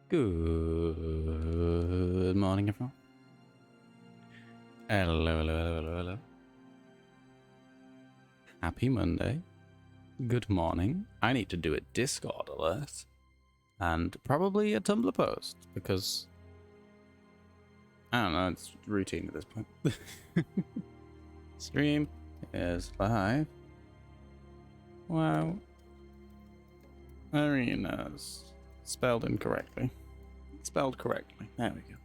Good morning, everyone. Hello, hello, hello, hello, hello. Happy Monday. Good morning. I need to do a Discord alert and probably a Tumblr post because I don't know, it's routine at this point. Stream is live. Wow. Arenas. Spelled incorrectly. Spelled correctly. There we go.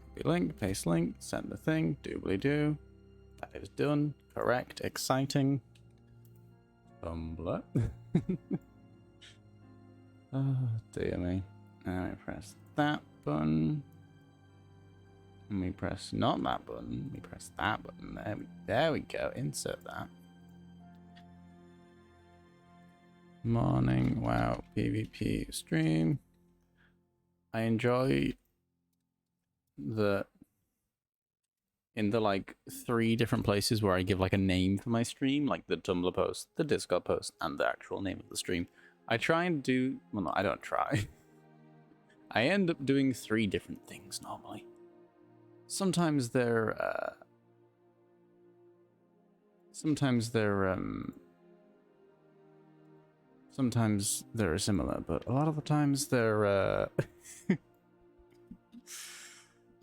Copy link, paste link, send the thing, doobly-doo. That is done. Correct. Exciting. Tumblr. Oh, dear me. Now we press that button. And we press not that button. We press that button. There we go. Insert that. Morning. Wow. PvP stream. I enjoy in the like 3 different places where I give like a name for my stream, like the Tumblr post, the Discord post, and the actual name of the stream. I try and do, well, no, I don't try. I end up doing 3 different things normally. Sometimes they're sometimes they're similar, but a lot of the times they're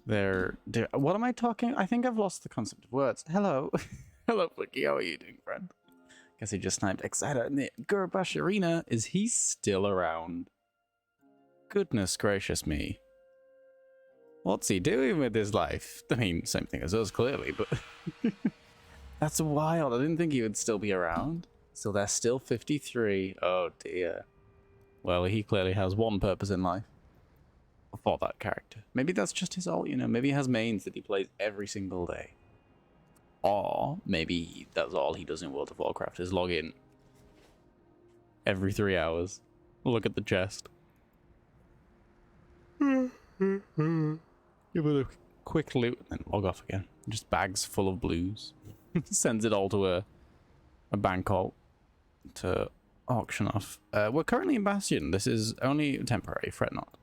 they're what am I talking? I think I've lost the concept of words. Hello. Hello, Flicky. How are you doing, friend? Guess he just sniped Exciter. Gurbash Arena, is he still around? Goodness gracious me. What's he doing with his life? I mean, same thing as us, clearly, but that's wild. I didn't think he would still be around. So they're still 53. Oh dear. Well, he clearly has one purpose in life. For that character. Maybe that's just his ult, you know? Maybe he has mains that he plays every single day. Or maybe that's all he does in World of Warcraft is log in every 3 hours. Look at the chest. Give it a quick loot and then log off again. Just bags full of blues. Sends it all to a bank alt to auction off. We're currently in Bastion. This is only temporary, fret not.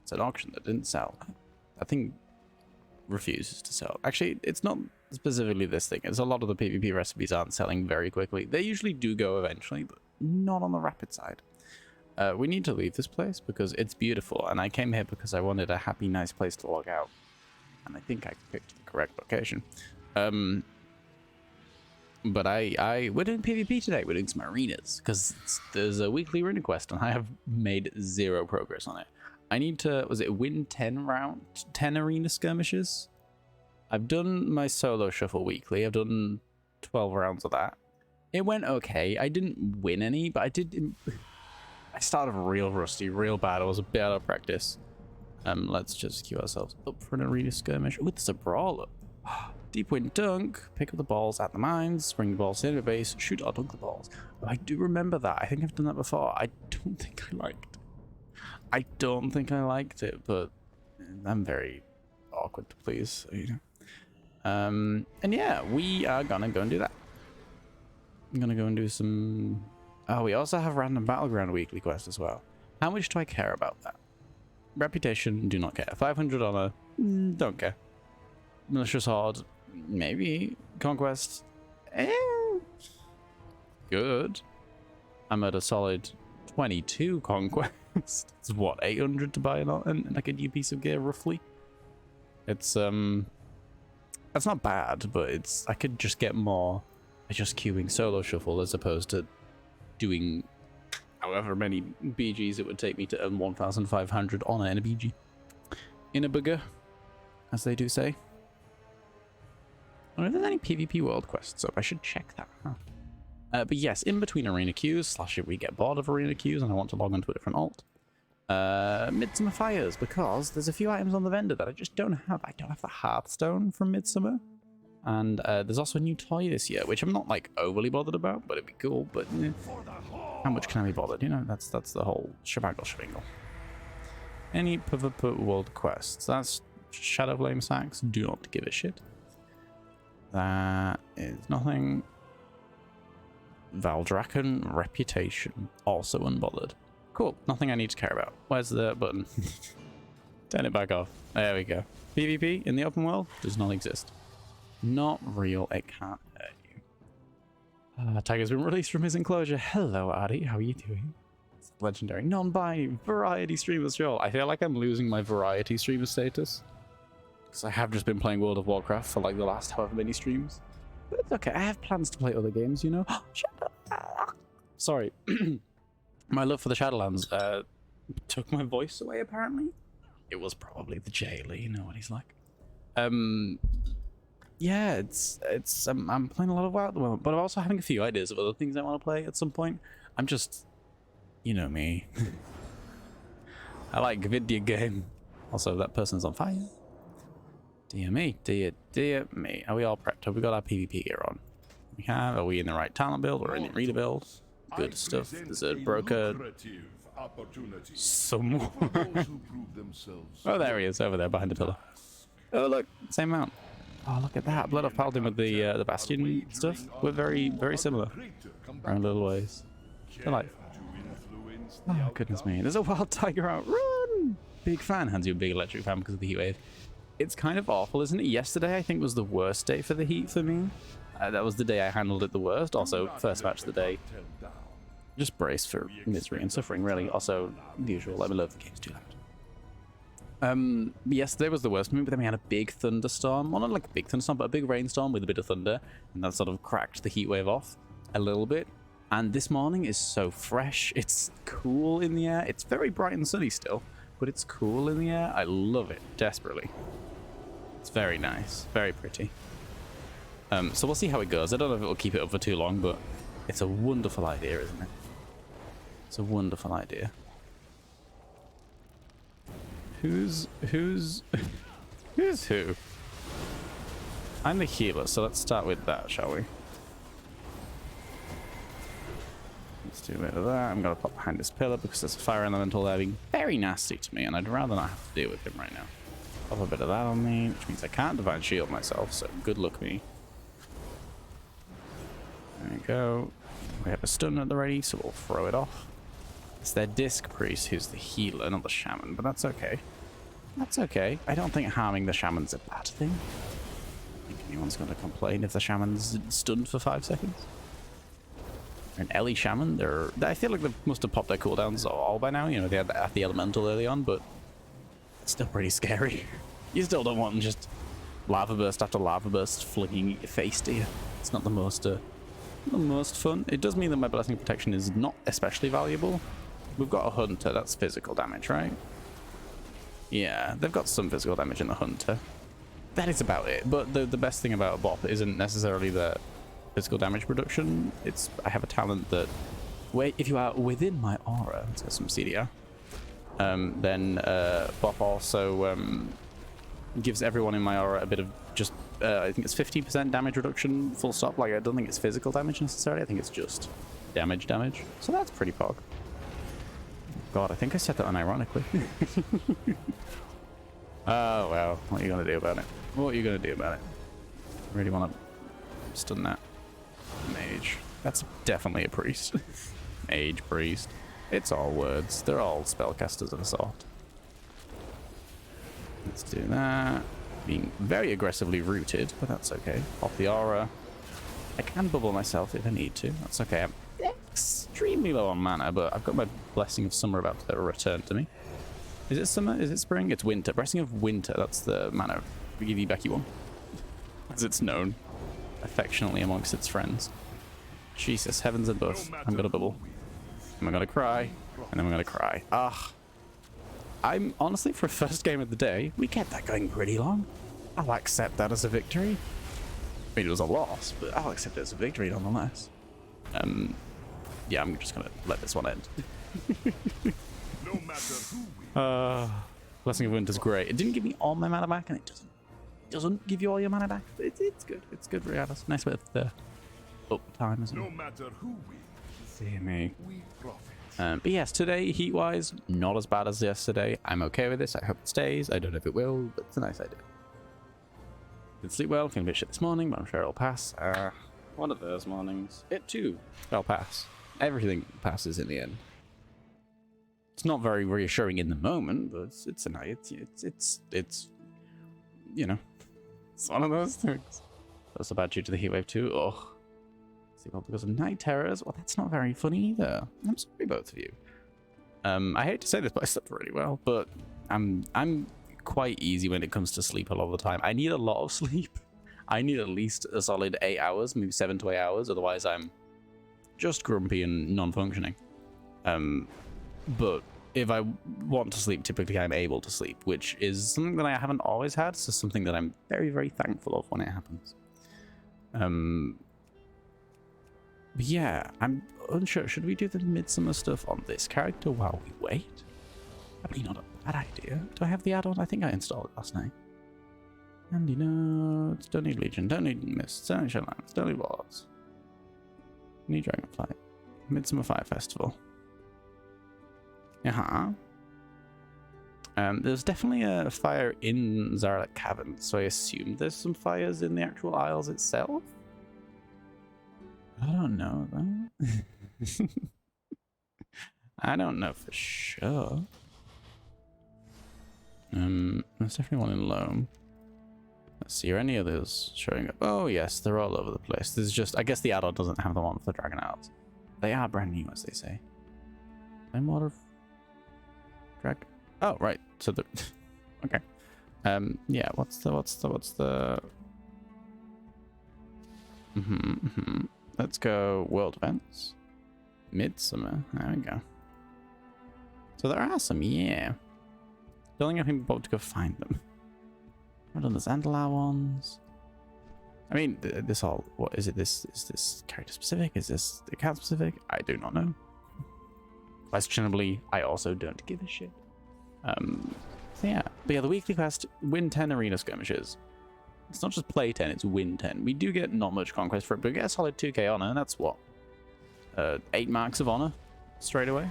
It's an auction that didn't sell. I think refuses to sell. Actually, it's not specifically this thing. It's a lot of the PvP recipes aren't selling very quickly. They usually do go eventually, but not on the rapid side. We need to leave this place because it's beautiful, and I came here because I wanted a happy, nice place to log out. And I think I picked the correct location. But we're doing PvP today. We're doing some arenas because there's a weekly arena quest, and I have made 0 progress on it. I need to, was it win 10 arena skirmishes? I've done my solo shuffle weekly. I've done 12 rounds of that. It went okay. I didn't win any, but I started real rusty, real bad. I was a bit out of practice. Let's just queue ourselves up for an arena skirmish. Oh, there's a brawler. Deep wind dunk, pick up the balls at the mines, bring the balls into the base, shoot or dunk the balls. Oh, I do remember that. I think I've done that before. I don't think I liked it, but I'm very awkward to please, so, you know. And yeah, we are gonna go and do that. I'm gonna go and do some... Oh, we also have Random Battleground weekly quest as well. How much do I care about that? Reputation, do not care. 500 honor, don't care. Malicious Horde, maybe. Conquest, good. I'm at a solid 22 conquest. It's what, 800 to buy and like a new piece of gear roughly. It's that's not bad, but it's, I could just get more by just queuing solo shuffle as opposed to doing however many BGs it would take me to earn 1,500 honor in a BG. In a bugger, as they do say. I don't know if there's any PvP world quests up. I should check that. Huh? But yes, in between arena queues, / if we get bored of arena queues and I want to log onto a different alt, Midsummer Fires, because there's a few items on the vendor that I just don't have. I don't have the Hearthstone from Midsummer, and there's also a new toy this year, which I'm not like overly bothered about, but it'd be cool. But how much can I be bothered? You know, that's the whole shebangle. Any PvP world quests? That's Shadow Flame Sacks. Do not give a shit. That is nothing. Valdraken Reputation, also unbothered. Cool, nothing I need to care about. Where's the button? Turn it back off. There we go. PvP in the open world does not exist. Not real. It can't hurt you. Tiger's been released from his enclosure. Hello, Adi. How are you doing? It's legendary non-binary variety streamer Sjoll. I feel like I'm losing my variety streamer status. Because I have just been playing World of Warcraft for like the last however many streams. But it's okay. I have plans to play other games, you know? Sorry. My love for the Shadowlands took my voice away, apparently. It was probably the jailer, you know what he's like. Yeah, I'm playing a lot of WoW at the moment, but I'm also having a few ideas of other things I want to play at some point. I'm just, you know me. I like video game. Also, that person's on fire. Dear me, dear me. Are we all prepped? Have we got our PvP gear on? We have. Are we in the right talent build? We're in the reader build. Good stuff. There's a broker. Someone. Oh, there he is, over there behind the pillar. Oh, look, same mount. Oh, look at that. Blood of Paladin with the Bastion stuff. We're very, very similar. Our own little ways. Delightful. Oh, goodness me. There's a wild tiger out. Run! Big fan. Hands you a big electric fan because of the heat wave. It's kind of awful, isn't it? Yesterday, I think, was the worst day for the heat for me. That was the day I handled it the worst. Also, first match of the day. Just brace for misery and suffering, really. Also, the usual. Let me love the game's too loud. Yesterday was the worst for me, but then we had a big thunderstorm. Well, not like a big thunderstorm, but a big rainstorm with a bit of thunder. And that sort of cracked the heat wave off a little bit. And this morning is so fresh. It's cool in the air. It's very bright and sunny still, but it's cool in the air. I love it desperately. It's very nice. Very pretty. So we'll see how it goes. I don't know if it will keep it up for too long, but it's a wonderful idea, isn't it? It's a wonderful idea. Who's who? I'm the healer, so let's start with that, shall we? Let's do a bit of that. I'm gonna pop behind this pillar because there's a fire elemental there being very nasty to me, and I'd rather not have to deal with him right now. Pop a bit of that on me, which means I can't divine shield myself, so good luck me. There we go. We have a stun at the ready, so we'll throw it off. It's their disc priest who's the healer, not the shaman, but that's okay. That's okay. I don't think harming the shaman's a bad thing. I think anyone's going to complain if the shaman's stunned for 5 seconds. An Ellie shaman, I feel like they must have popped their cooldowns all by now. You know, they had the elemental early on, but it's still pretty scary. You still don't want just lava burst after lava burst flinging your face to you. It's not the most fun. It does mean that my blessing protection is not especially valuable. We've got a hunter, that's physical damage, right? Yeah, they've got some physical damage in the hunter. That is about it. But the best thing about a bop isn't necessarily the physical damage production. It's I have a talent that, if you are within my aura, let's get some CDR. Then bop also gives everyone in my aura a bit of just I think it's 50% damage reduction, full stop. Like, I don't think it's physical damage necessarily. I think it's just damage. So that's pretty pog. God, I think I said that unironically. Oh, well. What are you going to do about it? What are you going to do about it? I really want to stun that. Mage. That's definitely a priest. Mage, priest. It's all words. They're all spellcasters of a sort. Let's do that. Being very aggressively rooted, but that's okay. Pop the aura. I can bubble myself if I need to. That's okay. I'm extremely low on mana, but I've got my Blessing of Summer about to return to me. Is it summer? Is it spring? It's winter. Blessing of Winter. That's the mana we give you back you one. As it's known affectionately amongst its friends. Jesus, heavens above. I'm gonna bubble. I'm gonna cry. And then I'm gonna cry. I'm honestly, for a first game of the day, we kept that going pretty long. I'll accept that as a victory. I mean, it was a loss, but I'll accept it as a victory nonetheless. Yeah, I'm just gonna let this one end. No matter who Blessing of Winter's great. It didn't give me all my mana back, and it doesn't give you all your mana back. But it's good. It's good regardless. Nice bit of up time, isn't it? no matter who wins, See me. we profit. But yes, today, heat-wise, not as bad as yesterday. I'm okay with this. I hope it stays. I don't know if it will, but it's a nice idea. Didn't sleep well, feeling a bit shit this morning, but I'm sure it'll pass. One of those mornings. It too shall pass. Everything passes in the end. It's not very reassuring in the moment, but it's you know, it's one of those things. That's about due to the heatwave too. Oh, see, well, because of night terrors. Well, that's not very funny either. I'm sorry, both of you. I hate to say this, but I slept really well. But I'm quite easy when it comes to sleep a lot of the time. I need a lot of sleep. I need at least a solid 8 hours, maybe 7 to 8 hours. Otherwise, I'm just grumpy and non-functioning. But if I want to sleep, typically I'm able to sleep, which is something that I haven't always had. So something that I'm very, very thankful of when it happens. But yeah, I'm unsure. Should we do the midsummer stuff on this character while we wait? Probably not a bad idea. Do I have the add-on? I think I installed it last night. Handy notes. Don't need Legion. Don't need Mist. Don't need Shadowlands. Don't need Wars. Need Dragonflight. Midsummer Fire Festival. There's definitely a fire in Zaralek Cavern, so I assume there's some fires in the actual Isles itself. I don't know though. I don't know for sure. There's definitely one in Loam. Let's see, are any others showing up? Oh yes, they're all over the place. There's just, I guess the add-on doesn't have the one for Dragon Isles. They are brand new, as they say. Water Drag. Oh right, so the okay. Yeah, what's the Let's go world events. Midsummer. There we go. So there are some, yeah. Don't think I can be able to go find them. I've done the Zandalar ones. I mean, this all, what is it? Is this character specific? Is this account specific? I do not know. Questionably, I also don't give a shit. So yeah, but yeah, the weekly quest, win 10 arena skirmishes. It's not just play 10, it's win 10. We do get not much conquest for it, but we get a solid 2k honor, and that's what? 8 marks of honor straight away.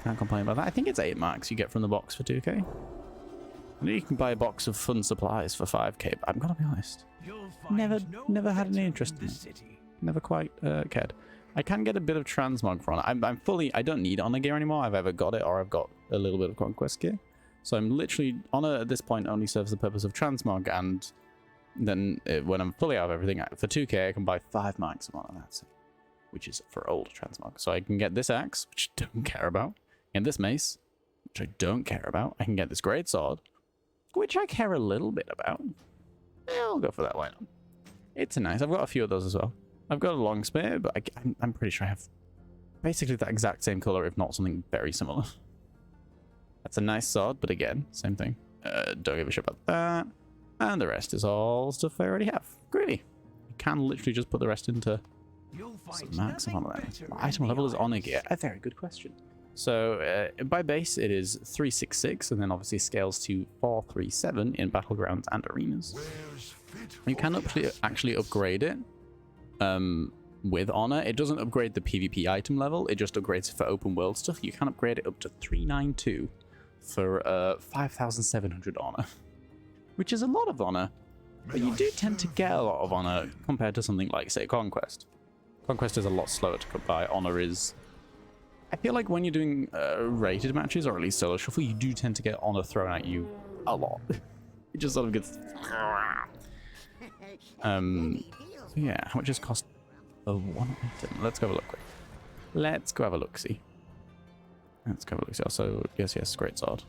Can't complain about that. I think it's 8 marks you get from the box for 2k. I know you can buy a box of fun supplies for 5k, but I'm gonna be honest. Never had any interest in it. Never quite cared. I can get a bit of transmog for honor. I'm fully, I don't need honor gear anymore. I've either got it or I've got a little bit of conquest gear. So I'm literally, honor at this point only serves the purpose of transmog, and then when I'm fully out of everything, for 2k I can buy 5 marks of honor, that's it. Which is for old transmog. So I can get this axe, which I don't care about, and this mace, which I don't care about. I can get this great sword, which I care a little bit about. I'll go for that, why not? It's nice. I've got a few of those as well. I've got a long spear, but I'm pretty sure I have basically that exact same color, if not something very similar. That's a nice sword, but again, same thing. Don't give a shit about that. And the rest is all stuff I already have. Greedy. You can literally just put the rest into some max of honor. What item level is honor gear? A very good question. So by base it is 366, and then obviously scales to 437 in battlegrounds and arenas. You can actually upgrade it with honor. It doesn't upgrade the PvP item level, it just upgrades it for open world stuff. You can upgrade it up to 392 for 5,700 honor, which is a lot of honor, but you do tend to get a lot of honor compared to something like, say, Conquest. Conquest is a lot slower to come by. Honor is, I feel like when you're doing rated matches, or at least solo shuffle, you do tend to get honor thrown at you a lot. It just sort of gets yeah, how much does cost of one item? Let's go have a look quick. Let's go have a look-see. Let's go have a look-see. Also, yes, great sword.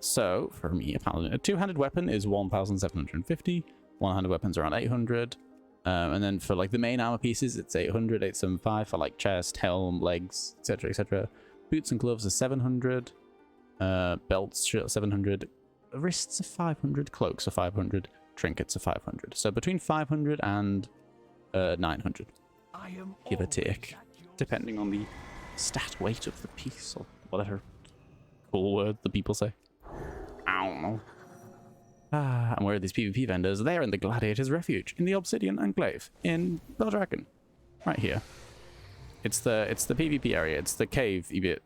So, for me, a paladin, a two-handed weapon is 1,750. One-handed weapons around 800. And then for like the main armor pieces, it's 800, 875 for like chest, helm, legs, etc., etc. Boots and gloves are 700. Belts 700. Wrists are 500. Cloaks are 500. Trinkets are 500. So between 500 and 900, give or take, depending on the stat weight of the piece or whatever cool word the people say. I don't know. And where are these PvP vendors? They're in the Gladiator's Refuge, in the Obsidian Enclave, in Beldragon. Right here. It's the PvP area. It's the cave bit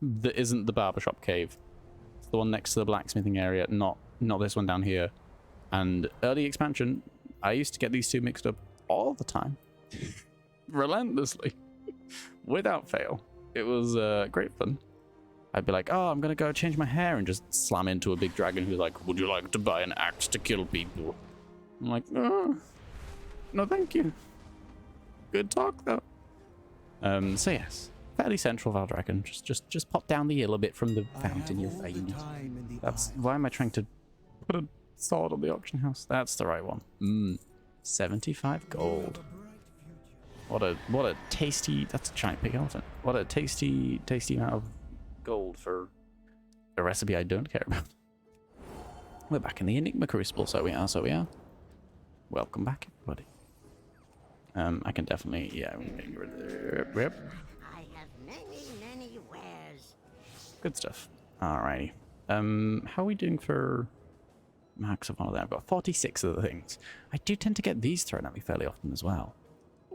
that isn't the barbershop cave. It's the one next to the blacksmithing area, not this one down here. And early expansion, I used to get these two mixed up all the time. Relentlessly. Without fail. It was great fun. I'd be like, oh, I'm gonna go change my hair, and just slam into a big dragon who's like, would you like to buy an axe to kill people? I'm like, oh, no thank you. Good talk though. So yes, fairly central Valdragon. Just pop down the hill a bit from the fountain you're finding. That's why am I trying to put a sword on the auction house? That's the right one. 75 gold. What a tasty, that's a giant pig elephant. What a tasty amount of gold for a recipe I don't care about. We're back in the Enigma Crucible, so we are. Welcome back, everybody. I can definitely, yeah, we can get rid of it. Yep. I have many wares. Good stuff. Alrighty. How are we doing for max of one of them? I've got 46 of the things. I do tend to get these thrown at me fairly often as well,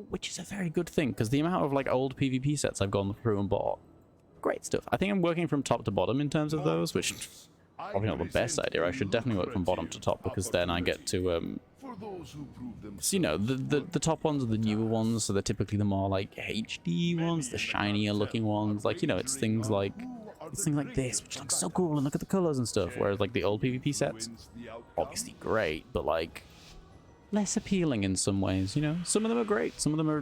which is a very good thing, because the amount of like old PvP sets I've gone through and bought, great stuff. I think I'm working from top to bottom in terms of those, which is probably not the best idea. I should definitely work from bottom to top, because then I get to so, you know, the top ones are the newer ones, so they're typically the more like HD ones, the shinier looking ones. Like, you know, it's things like this, which looks so cool, and look at the colors and stuff. Whereas like the old PvP sets, obviously great, but like less appealing in some ways. You know, some of them are great, some of them are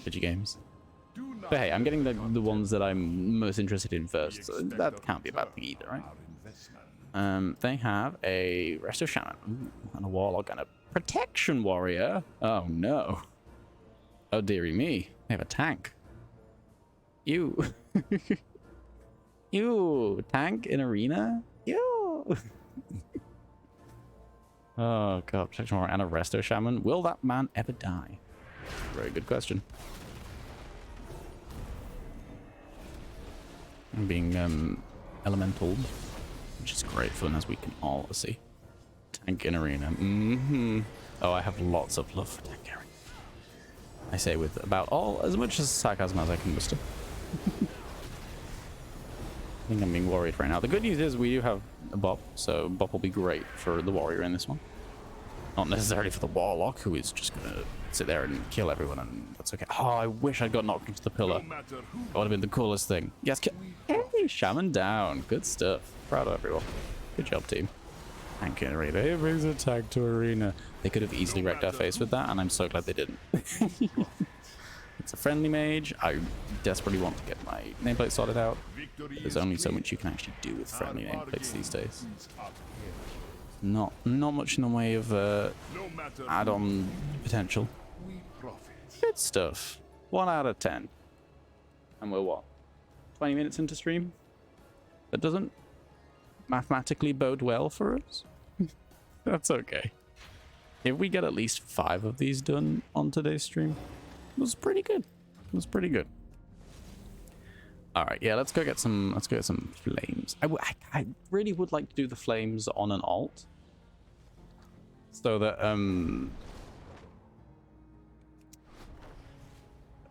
video games. But hey, I'm getting the ones that I'm most interested in first, so that can't be a bad thing either, right? They have a Resto Shaman, and a Warlock, and a Protection Warrior. Oh no. Oh dearie me. They have a tank. Ew. Ew. Tank in arena? Ew. Oh god, Protection Warrior and a Resto Shaman. Will that man ever die? Very good question. I'm being elemental, which is great fun, as we can all see. Tank in arena. Oh, I have lots of love for tank arena. I say with about as much as sarcasm as I can muster. I think I'm being worried right now. The good news is we do have a Bop, so Bop will be great for the warrior in this one. Not necessarily for the Warlock, who is just gonna sit there and kill everyone, and that's okay. Oh, I wish I got knocked into the pillar. That would have been the coolest thing. Yes, hey, Shaman down. Good stuff. Proud of everyone. Good job, team. Tank in arena. It brings a tank to arena. They could have easily wrecked our face with that, and I'm so glad they didn't. It's a friendly mage. I desperately want to get my nameplate sorted out. There's only so much you can actually do with friendly nameplates these days. Not much in the way of add-on potential. Good stuff. 1 out of 10. And we're what? 20 minutes into stream? That doesn't mathematically bode well for us. That's okay. If we get at least 5 of these done on today's stream, it was pretty good. It was pretty good. All right, yeah, let's go get some flames. I really would like to do the flames on an alt, so that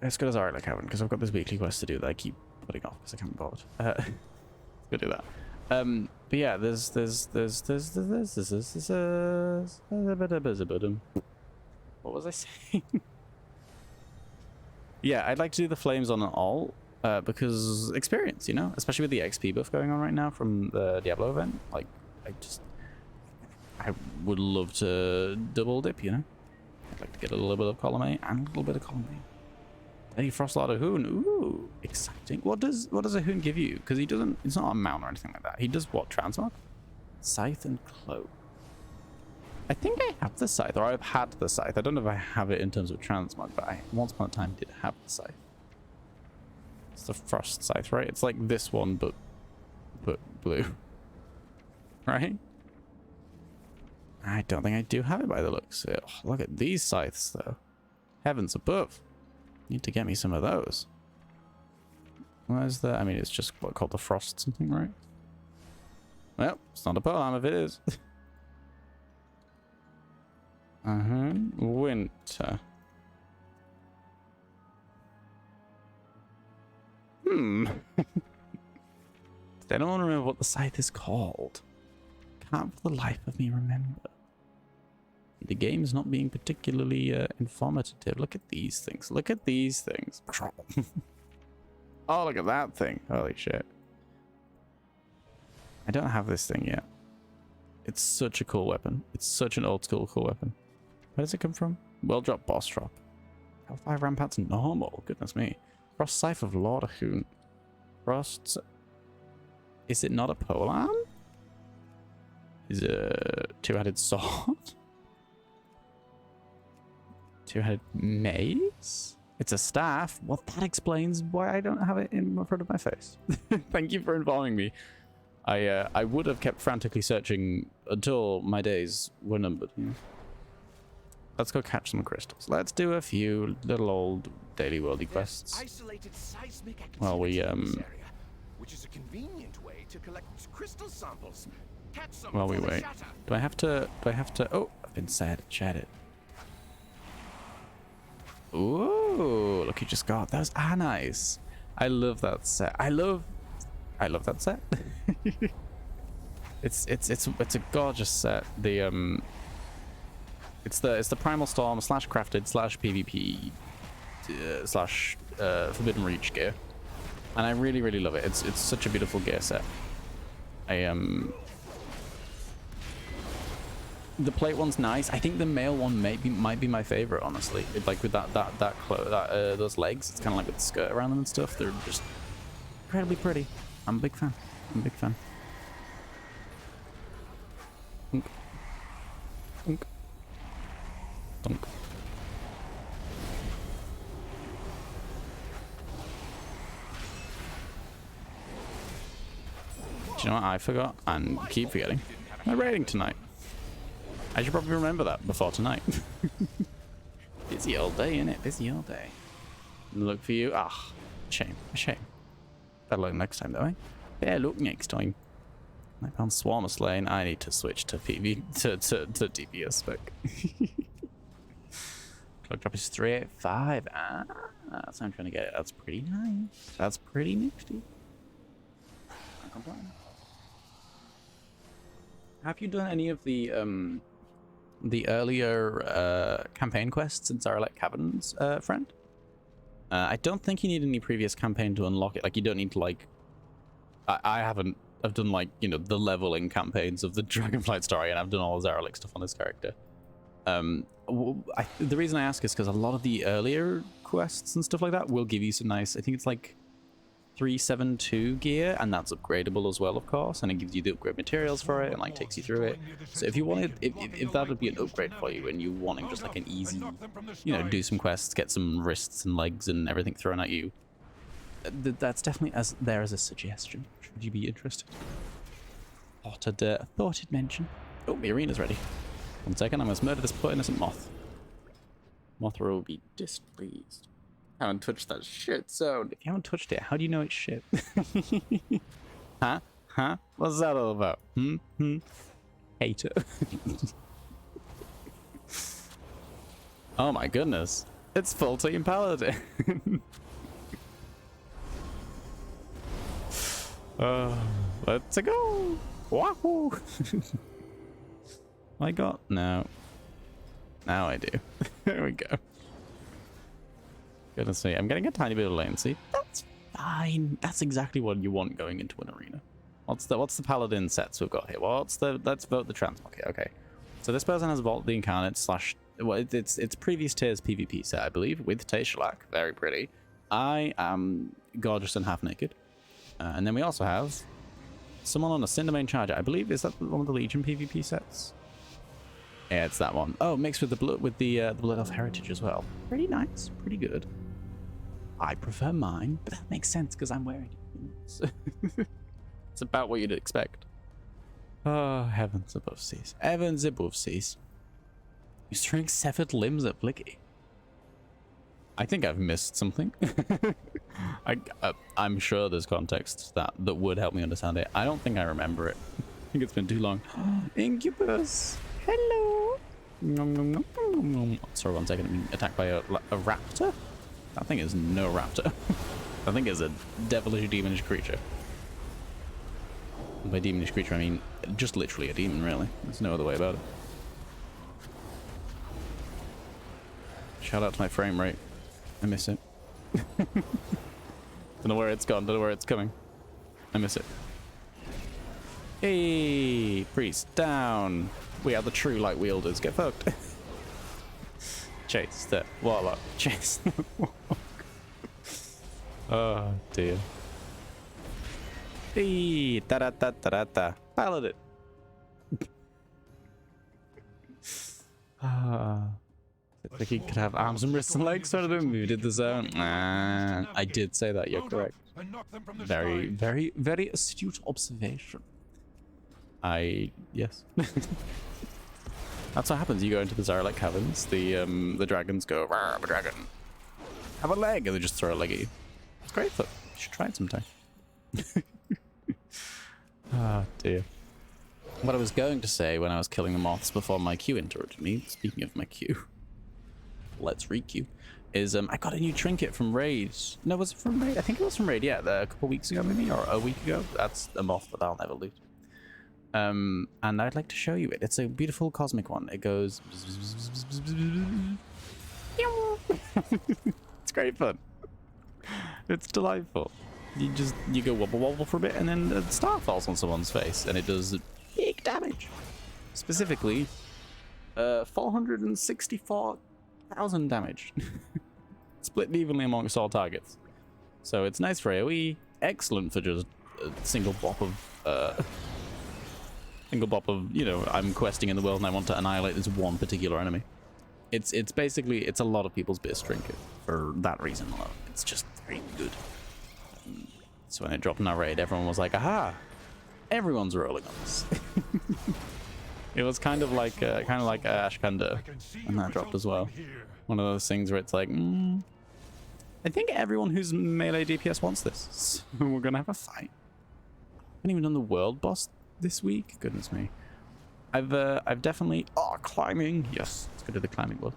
as good as I like having, because I've got this weekly quest to do that I keep putting off because I can't be bothered. Let's go do that. But yeah, there's what was I saying? Yeah, I'd like to do the flames on an alt, because experience, you know, especially with the XP buff going on right now from the Diablo event. Like, I would love to double dip, you know. I'd like to get a little bit of column A and a little bit of column B. Any Frostladder Hoon. Ooh, exciting. What does a Hoon give you? Because he doesn't, it's not a mount or anything like that. He does what? Transmog? Scythe and Cloak. I think I have the Scythe, or I've had the Scythe. I don't know if I have it in terms of transmog, but I once upon a time did have the Scythe. It's the Frost Scythe, right? It's like this one, but blue. Right? I don't think I do have it by the looks. Oh, look at these scythes, though. Heavens above. Need to get me some of those. Where's the... I mean, it's just what called the Frost something, right? Well, it's not a polearm if it is. Winter. Does anyone remember what the scythe is called? Can't for the life of me remember. the game's not being particularly informative. Look at these things. Look at these things. Oh, look at that thing. Holy shit. I don't have this thing yet. It's such a cool weapon. It's such an old school cool weapon. Where does it come from? Well drop, boss drop. L5 Rampart's normal. Goodness me. Frost Scythe of Lordahoon. Frost... Is it not a polearm? Is it a two-headed sword? Two-headed mace? It's a staff? Well, that explains why I don't have it in front of my face. Thank you for informing me. I would have kept frantically searching until my days were numbered. You know? Let's go catch some crystals. Let's do a few little old daily worldy quests. Isolated seismic Well, we activity in this area, which is a convenient way to collect crystal samples. Catch some while we before they wait. shatter. Do I have to? Oh, I've been chatted. Ooh, look, you just got those. Ah, nice. I love that set. I love that set. it's a gorgeous set. The it's the Primal Storm / crafted / PvP / Forbidden Reach gear, and I really love it. It's such a beautiful gear set. The plate one's nice. I think the male one might be my favorite, honestly. Like with those legs, it's kind of like with the skirt around them and stuff. They're just incredibly pretty. I'm a big fan. Dunk. Dunk. Dunk. Do you know what I forgot and keep forgetting? My rating tonight. I should probably remember that before tonight. Busy all day, innit? Busy all day. Look for you. Ah, shame. A shame. Better look next time, though, eh? Better look next time. I found Swarmer Slain. I need to switch to PV to DPS spec. Clock drop is 385. Ah, that's how I'm trying to get it. That's pretty nice. That's pretty nifty. Can't complain. Have you done any of the earlier campaign quests in Zaralek Caverns, friend? I don't think you need any previous campaign to unlock it. Like, you don't need to, like... I haven't... I've done, like, you know, the leveling campaigns of the Dragonflight story, and I've done all the Zaralek stuff on this character. The reason I ask is because a lot of the earlier quests and stuff like that will give you some nice... I think it's, like, 372 gear, and that's upgradable as well, of course, and it gives you the upgrade materials for it and like takes you through it. So if you wanted, if that would be an upgrade for you and you wanting just like an easy, you know, do some quests, get some wrists and legs and everything thrown at you, that's definitely there as a suggestion. Should you be interested? Thought I'd mention. Oh, the arena's ready. 1 second, I must murder this poor innocent moth. Mothra will be displeased. I haven't touched that shit zone. If you haven't touched it, how do you know it's shit? Huh? What's that all about? Hater. Oh my goodness. It's full team paladin. Let's go. Wahoo. I got no. Now I do. There we go. Goodness me, I'm getting a tiny bit of latency. That's fine. That's exactly what you want going into an arena. What's the paladin sets we've got here? Let's vote the transmog here. Okay. So this person has Vault the Incarnate / well, it's previous tiers PvP set, I believe, with Tayshalak. Very pretty. I am gorgeous and half naked. And then we also have someone on a Cindermane Charger. I believe, is that one of the Legion PvP sets? Yeah, it's that one. Oh, mixed with the Blood Elf Heritage as well. Pretty nice, pretty good. I prefer mine, but that makes sense because I'm wearing it. It's about what you'd expect. Oh, heavens above seas. Heavens above seas. He's throwing severed limbs at Blicky. I think I've missed something. I'm sure there's context that would help me understand it. I don't think I remember it. I think it's been too long. Incubus! Hello! Sorry, 1 second. I'm being attacked by a raptor? That thing is no raptor. I think it's a devilish demonish creature. By demonish creature, I mean just literally a demon, really. There's no other way about it. Shout out to my frame rate. I miss it. Don't know where it's gone. Don't know where it's coming. I miss it. Hey, priest down. We are the true light wielders. Get fucked. Chase the warlock. Chase the warlock. Oh dear. Hey, da da da da da da. Paladin. Like he could have arms and wrists and legs sort of him. You did the zone. I did say that. You're correct. Very, very, very astute observation. Yes. That's what happens. You go into the Zarlek caverns. The dragons go, "Rawr, I'm a dragon. Have a leg," and they just throw a leg at you. It's great fun. You should try it sometime. Ah, dear. What I was going to say when I was killing the moths before my queue interrupted me, speaking of my queue, let's re-queue, is I got a new trinket from Raid. No, was it from Raid? I think it was from Raid, yeah, a couple weeks ago maybe, or a week ago. That's a moth that I'll never loot. And I'd like to show you it. It's a beautiful cosmic one. It goes... It's great fun. It's delightful. You go wobble wobble for a bit and then a star falls on someone's face and it does big damage. Specifically, 464,000 damage. Split evenly amongst all targets. So it's nice for AoE, excellent for just a single bop of, you know, I'm questing in the world and I want to annihilate this one particular enemy. It's basically, it's a lot of people's best trinket for that reason alone. It's just very good. So when it dropped in our raid, everyone was like, aha, everyone's rolling on this. It was kind of like Ashkanda when that dropped as well. One of those things where it's like, I think everyone who's melee DPS wants this. So we're gonna have a fight. I haven't even done the world boss this week. Goodness me. I've definitely climbing. Yes, let's go to the climbing world.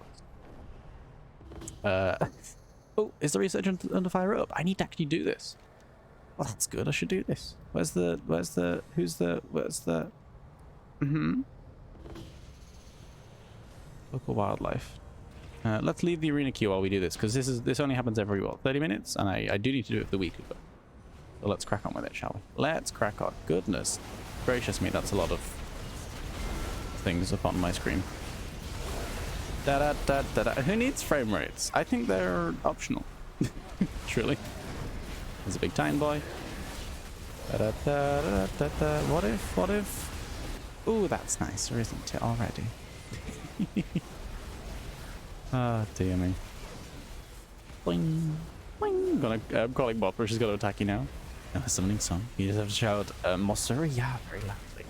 Oh, is the research under fire up? I need to actually do this. Well, that's good. I should do this. Where's the local wildlife? Let's leave the arena queue while we do this, because this only happens every 30 minutes, and I do need to do it for the weekly. So let's crack on with it, shall we? Let's crack on. Goodness gracious me, that's a lot of things up on my screen. Da da da da da. Who needs frame rates? I think they're optional. Truly. There's a big time boy. Da da da da da da. What if? Ooh, that's nicer, isn't it? Already. Ah, dear me. Boing, boing. I'm calling bot, but she's gonna attack you now. And a summoning song. You just have to shout, Mosseri? Yeah, very loudly.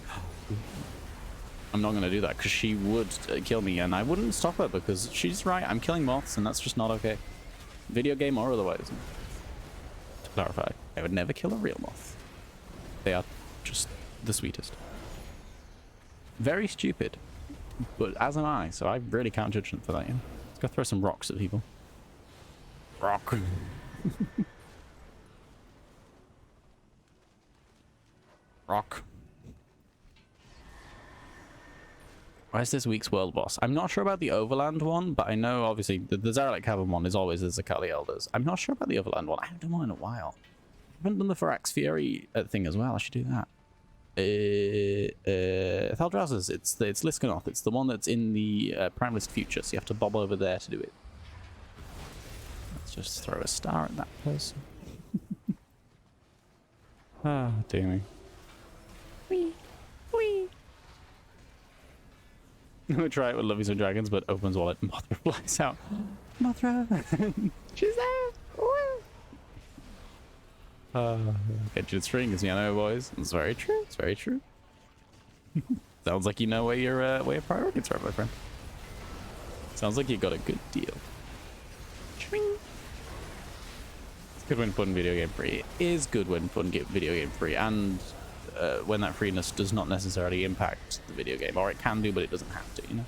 I'm not gonna do that because she would kill me, and I wouldn't stop her because she's right. I'm killing moths, and that's just not okay. Video game or otherwise. To clarify, I would never kill a real moth. They are just the sweetest. Very stupid, but as am I, so I really can't judge them for that. Yeah? Let's go throw some rocks at people. Rock. Rock. Where's this week's world boss? I'm not sure about the Overland one, but I know obviously the Zarlek Cavern one is always the Zakali Elders. I'm not sure about the Overland one. I haven't done one in a while. I haven't done the Firax Fury thing as well. I should do that. Thaldrauzus, it's Liskanoth. It's the one that's in the Prime List Future, so you have to bob over there to do it. Let's just throw a star at that person. Ah, dear me. Wee, wee. We'll try it with Lovies and Dragons, but opens wallet. Mothra flies out. Mothra! She's there! Get you the string, as you know, boys. It's very true. It's very true. Sounds like you know where your priorities are, my friend. Sounds like you got a good deal. Ching. It's good when fun video game free. It is good when fun video game free, and when that freeness does not necessarily impact the video game, or it can do, but it doesn't have to, you know.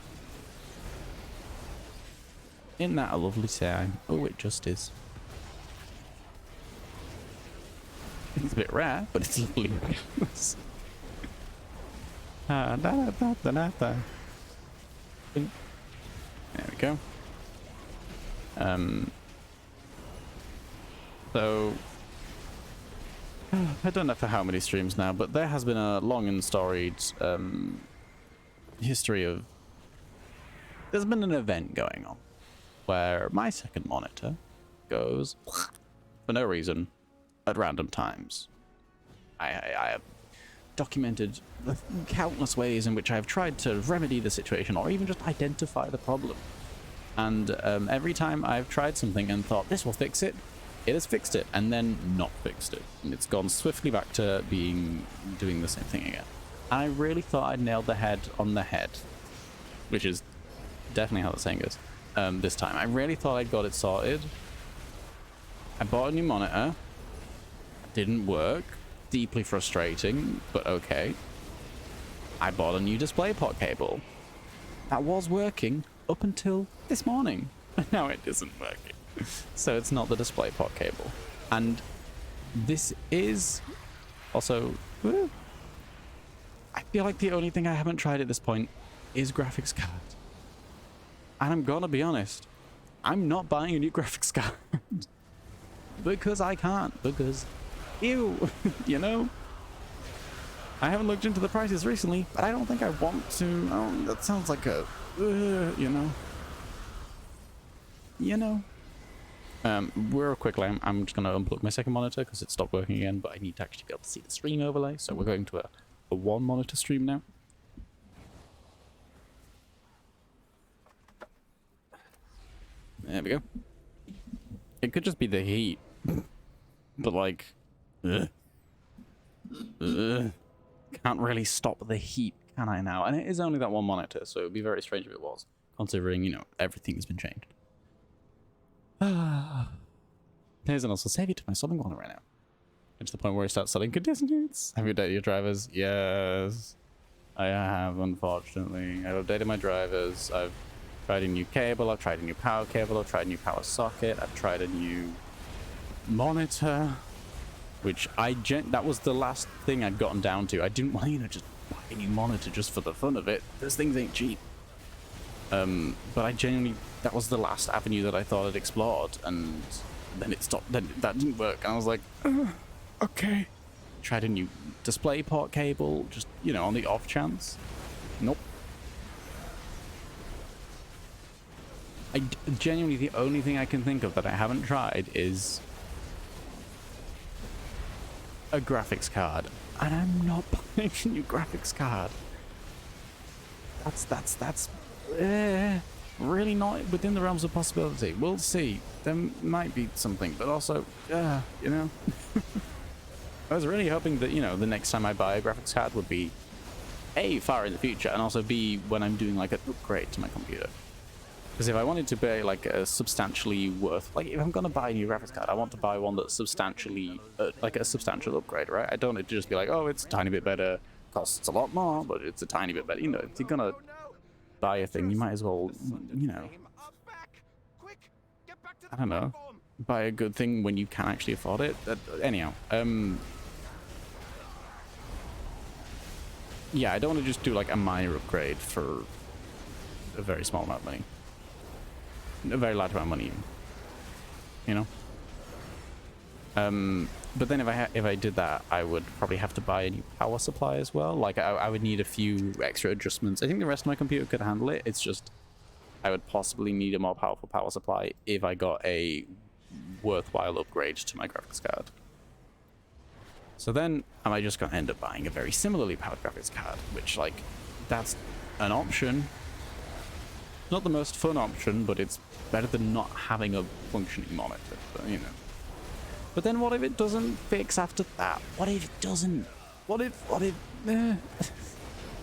Isn't that a lovely saying? Oh, it just is. It's a bit rare, but it's lovely. There we go. So I don't know for how many streams now, but there has been a long and storied history of... There's been an event going on where my second monitor goes for no reason at random times. I have documented the countless ways in which I've tried to remedy the situation or even just identify the problem. And every time I've tried something and thought, this will fix it, it has fixed it, and then not fixed it. And it's gone swiftly back to doing the same thing again. And I really thought I'd nailed the head on the head, which is definitely how the saying goes. This time, I really thought I'd got it sorted. I bought a new monitor. Didn't work. Deeply frustrating, but okay. I bought a new DisplayPort cable. That was working up until this morning. Now it isn't working. So it's not the DisplayPort cable. And this is also... I feel like the only thing I haven't tried at this point is graphics card. And I'm gonna be honest, I'm not buying a new graphics card. Because I can't. Because, ew, you know? I haven't looked into the prices recently, but I don't think I want to. Oh, that sounds like a, you know? You know? Real quickly, I'm just gonna unplug my second monitor because it stopped working again, but I need to actually be able to see the stream overlay, so we're going to a one monitor stream now. There we go. It could just be the heat, but like, can't really stop the heat, can I now? And it is only that one monitor, so it would be very strange if it was, considering, you know, everything's been changed. There's an also save it to my subbing wallet right now. Get to the point where I start selling conditions. Have you updated your drivers? Yes, I have, unfortunately. I've updated my drivers. I've tried a new cable. I've tried a new power cable. I've tried a new power socket. I've tried a new monitor, which that was the last thing I'd gotten down to. I didn't want to, you know, just buy a new monitor just for the fun of it. Those things ain't cheap. But I genuinely, that was the last avenue that I thought I'd explored, and then it stopped. Then that didn't work, and I was like, okay. Tried a new DisplayPort cable, just, you know, on the off chance. Nope. Genuinely, the only thing I can think of that I haven't tried is a graphics card, and I'm not buying a new graphics card. That's really not within the realms of possibility. We'll see. There might be something, but also, you know, I was really hoping that, you know, the next time I buy a graphics card would be A, far in the future, and also B, when I'm doing like an upgrade to my computer. Because if I wanted to buy like a substantially like if I'm gonna buy a new graphics card, I want to buy one that's substantially, like a substantial upgrade, right? I don't want it to just be like, oh, it's a tiny bit better, costs a lot more, but it's a tiny bit better. You know, if you're gonna buy a thing, you might as well, you know, I don't know, buy a good thing when you can actually afford it. Anyhow, yeah, I don't want to just do like a minor upgrade for a very small amount of money. A very large amount of money, you know. But then if I did that, I would probably have to buy a new power supply as well. Like I would need a few extra adjustments. I think the rest of my computer could handle it. It's just I would possibly need a more powerful power supply if I got a worthwhile upgrade to my graphics card. So then am I just gonna end up buying a very similarly powered graphics card, which, like, that's an option. Not the most fun option, but it's better than not having a functioning monitor, but, you know. But then what if it doesn't fix after that? What if it doesn't? What if,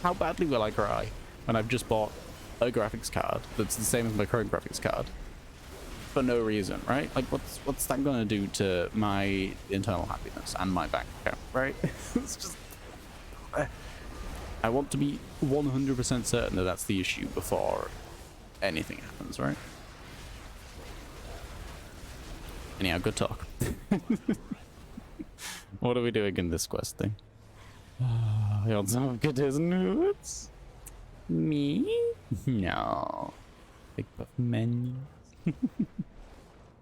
how badly will I cry when I've just bought a graphics card that's the same as my current graphics card for no reason, right? Like, what's that gonna do to my internal happiness and my bank account, right? It's just, I want to be 100% certain that that's the issue before anything happens, right? Anyhow, good talk. What are we doing in this quest thing? You want some of Good's nudes? Me? No. Big buff menus.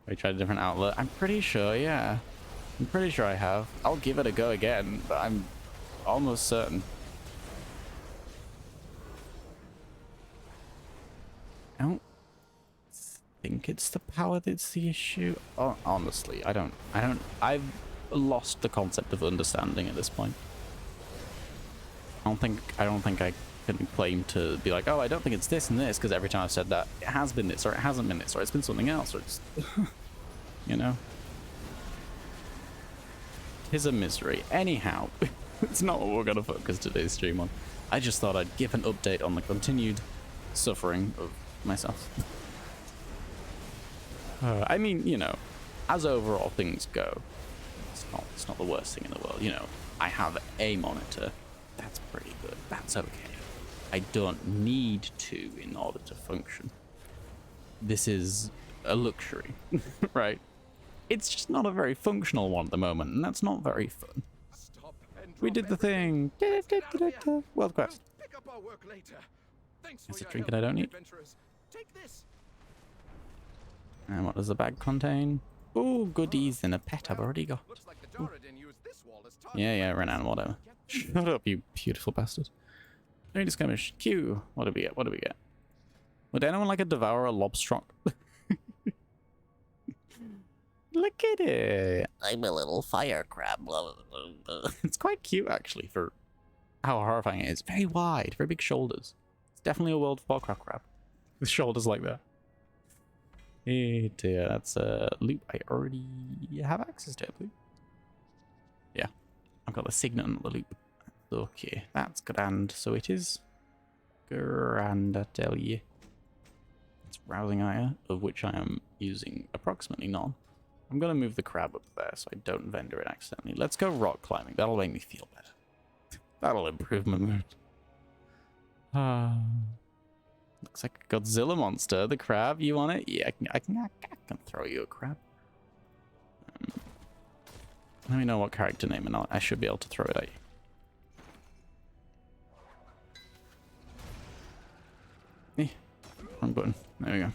I tried a different outlet. I'm pretty sure, yeah. I'm pretty sure I have. I'll give it a go again, but I'm almost certain. I don't think it's the power that's the issue. Oh, honestly, I've lost the concept of understanding at this point. I don't think I can claim to be like, oh, I don't think it's this and this, because every time I've said that, it has been this, or it hasn't been this, or it's been something else, or it's, you know. Tis a misery. Anyhow, it's not what we're going to focus today's stream on. I just thought I'd give an update on the continued suffering of myself. I mean, you know, as overall things go, it's not the worst thing in the world. You know, I have a monitor. That's pretty good. That's okay. I don't need to in order to function. This is a luxury, right? It's just not a very functional one at the moment, and that's not very fun. We did the thing. World quest. Pick up our work later. Thanks It's for a your trinket help, I don't need. adventurers. Take this. And what does the bag contain? Oh, goodies and a pet I've already got. Looks like the Doradin used this wall as target Yeah, practice. Renan, whatever. Shut up, you beautiful bastard. Any skirmish. Q. What do we get? What do we get? Would anyone like a Devourer Lobstrong? Look at it. I'm a little fire crab. It's quite cute, actually, for how horrifying it is. Very wide, very big shoulders. It's definitely a World of Warcraft crab with shoulders like that. Hey dear, that's a loot I already have access to, I believe. Yeah, I've got the signet and the loop. Okay, that's grand. So it is grand, I tell you. It's rousing ire, of which I am using approximately none. I'm going to move the crab up there so I don't vendor it accidentally. Let's go rock climbing. That'll make me feel better. That'll improve my mood. Looks like a Godzilla monster. The crab, you want it? Yeah, I can throw you a crab. Let me know what character name and I should be able to throw it at you. Wrong button. There we go.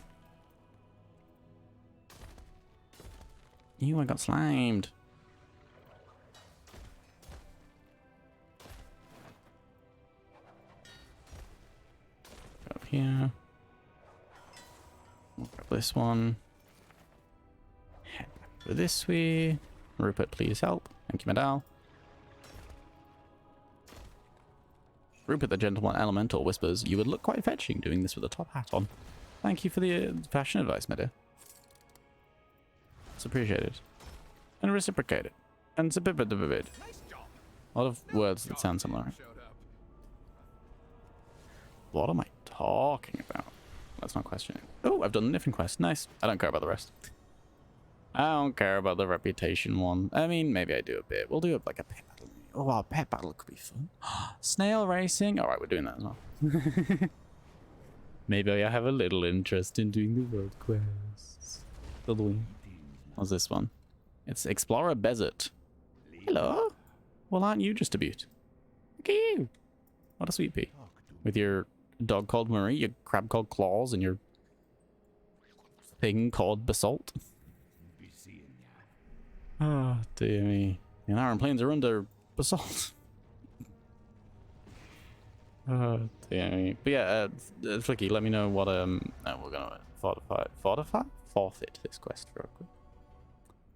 Ew, I got slimed. Go up here. We'll grab this one. Head back over this way. Rupert, please help. Thank you, Madal. Rupert the Gentleman Elemental whispers, you would look quite fetching doing this with a top hat on. Thank you for the fashion advice, Meadow. It's appreciated. And reciprocated. And subibibibid. Nice job. A lot of words that sound similar. Showed up. What am I talking about? Let's not question it. Oh, I've done the Niffin quest. Nice. I don't care about the rest. I don't care about the reputation one. I mean, maybe I do a bit. We'll do it like a pet battle. Oh, wow, pet battle could be fun. Snail racing. All right, we're doing that as well. Maybe I have a little interest in doing the world quests. What's this one? It's Explorer Bezert. Hello. Well, aren't you just a beaut? Look at you. What a sweet pea. With your dog called Marie, your crab called Claws, and your thing called Basalt. Oh, dear me. The Iron Plains are under basalt. Oh, dear me. But yeah, Flicky, let me know what, we're gonna forfeit this quest real quick.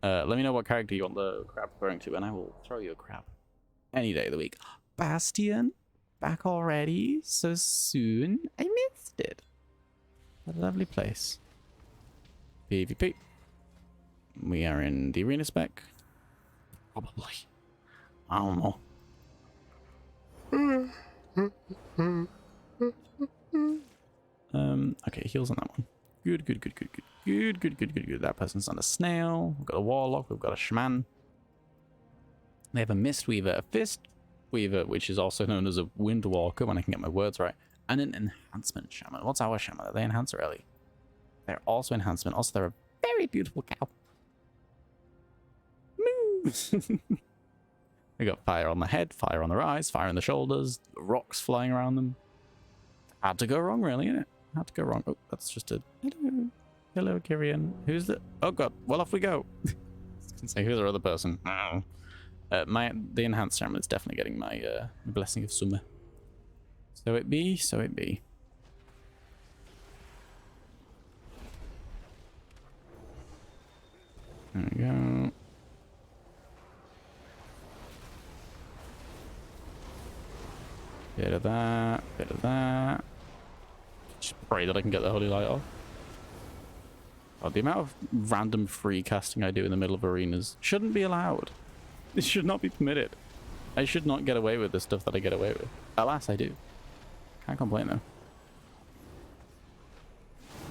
Let me know what character you want the crab referring to, and I will throw you a crab. Any day of the week. Bastion? Back already? So soon? I missed it. What a lovely place. PvP. We are in the arena spec. Probably. I don't know. Okay, heals on that one. Good. Good. That person's on a snail. We've got a warlock. We've got a shaman. They have a mist weaver, a fist weaver, which is also known as a wind walker, when I can get my words right, and an enhancement shaman. What's our shaman? Are they enhance or Ellie? They're also enhancement. Also, they're a very beautiful cow. We got fire on the head, fire on the eyes, fire on the shoulders, rocks flying around them. Hard to go wrong, really, isn't it? Hard to go wrong. Oh, that's just a... Hello, Kyrian. Who's the... Oh, God. Well, off we go. I was gonna say, who's our other person? Oh. The enhanced ceremony is definitely getting my blessing of summer. So it be, so it be. There we go. Bit of that, bit of that. Just pray that I can get the holy light off. Oh, the amount of random free casting I do in the middle of arenas shouldn't be allowed. This should not be permitted. I should not get away with the stuff that I get away with. Alas, I do. Can't complain though.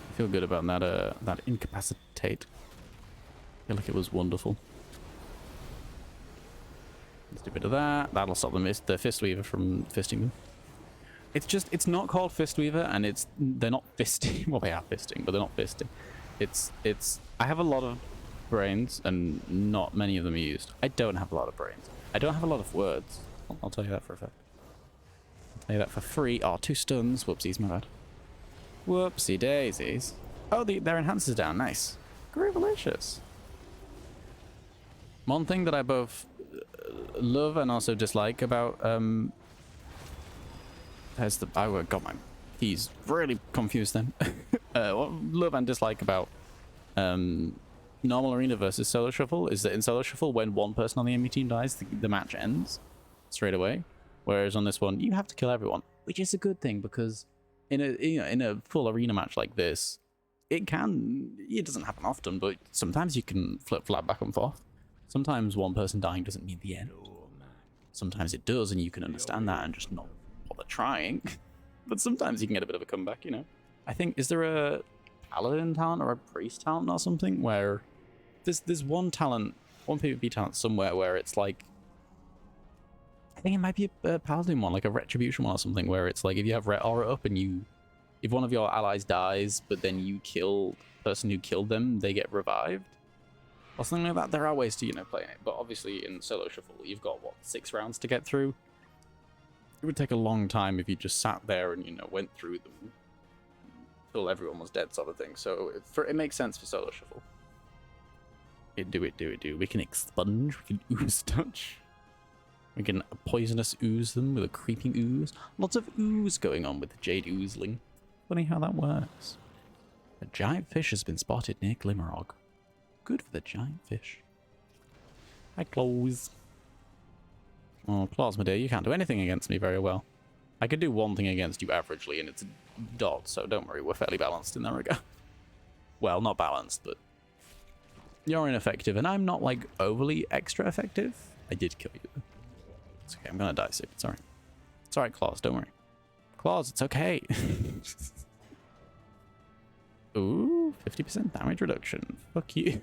I feel good about that incapacitate. I feel like it was wonderful. Let's do a bit of that. That'll stop the Fist Weaver from fisting them. It's not called Fist Weaver, and they're not fisting. Well, they are fisting, but they're not fisting. I have a lot of brains, and not many of them are used. I don't have a lot of brains. I don't have a lot of words. I'll tell you that for a fact. I'll tell you that for free. Oh, 2 stuns. Whoopsies, my bad. Whoopsie daisies. Oh, their enhancer's down. Nice. Gravelicious. One thing that I both love and also dislike about I got my keys really confused then. Love and dislike about normal arena versus solo shuffle is that in solo shuffle, when one person on the enemy team dies, the match ends straight away. Whereas on this one, you have to kill everyone, which is a good thing because in a full arena match like this, it doesn't happen often, but sometimes you can flip-flap back and forth. Sometimes one person dying doesn't mean the end. Sometimes it does, and you can understand that and just not bother trying. But sometimes you can get a bit of a comeback, you know. I think, is there a paladin talent or a priest talent or something where there's one talent, one PvP talent somewhere where it's like, I think it might be a paladin one, like a retribution one or something, where it's like if you have ret aura up and if one of your allies dies, but then you kill the person who killed them, they get revived. Or something like that. There are ways to, play it. But obviously in solo shuffle, you've got, 6 rounds to get through? It would take a long time if you just sat there and, went through them until everyone was dead sort of thing. So it makes sense for solo shuffle. Do it. We can expunge, we can ooze touch. We can poisonous ooze them with a creeping ooze. Lots of ooze going on with the Jade Oozling. Funny how that works. A giant fish has been spotted near Glimmerog. Good for the giant fish. Hi, Claws. Oh, Claws, my dear, you can't do anything against me very well. I could do one thing against you averagely, and it's a dot, so don't worry, we're fairly balanced in that regard. Well, not balanced, but you're ineffective, and I'm not, overly extra effective. I did kill you, though. It's okay, I'm gonna die soon. It's alright. It's alright, Claws, don't worry. Claws, it's okay. Ooh, 50% damage reduction. Fuck you.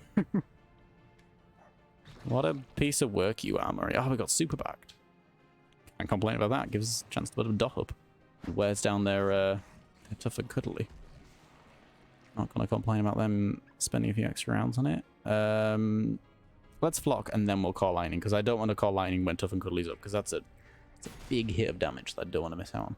What a piece of work you are, Murray. Oh, we got super backed. Can't complain about that. Gives us a chance to put a doff up. It wears down their tough and cuddly. Not gonna complain about them spending a few extra rounds on it. Let's flock and then we'll call lightning, because I don't want to call lightning when tough and cuddly's up, because it's a big hit of damage that I don't want to miss out on.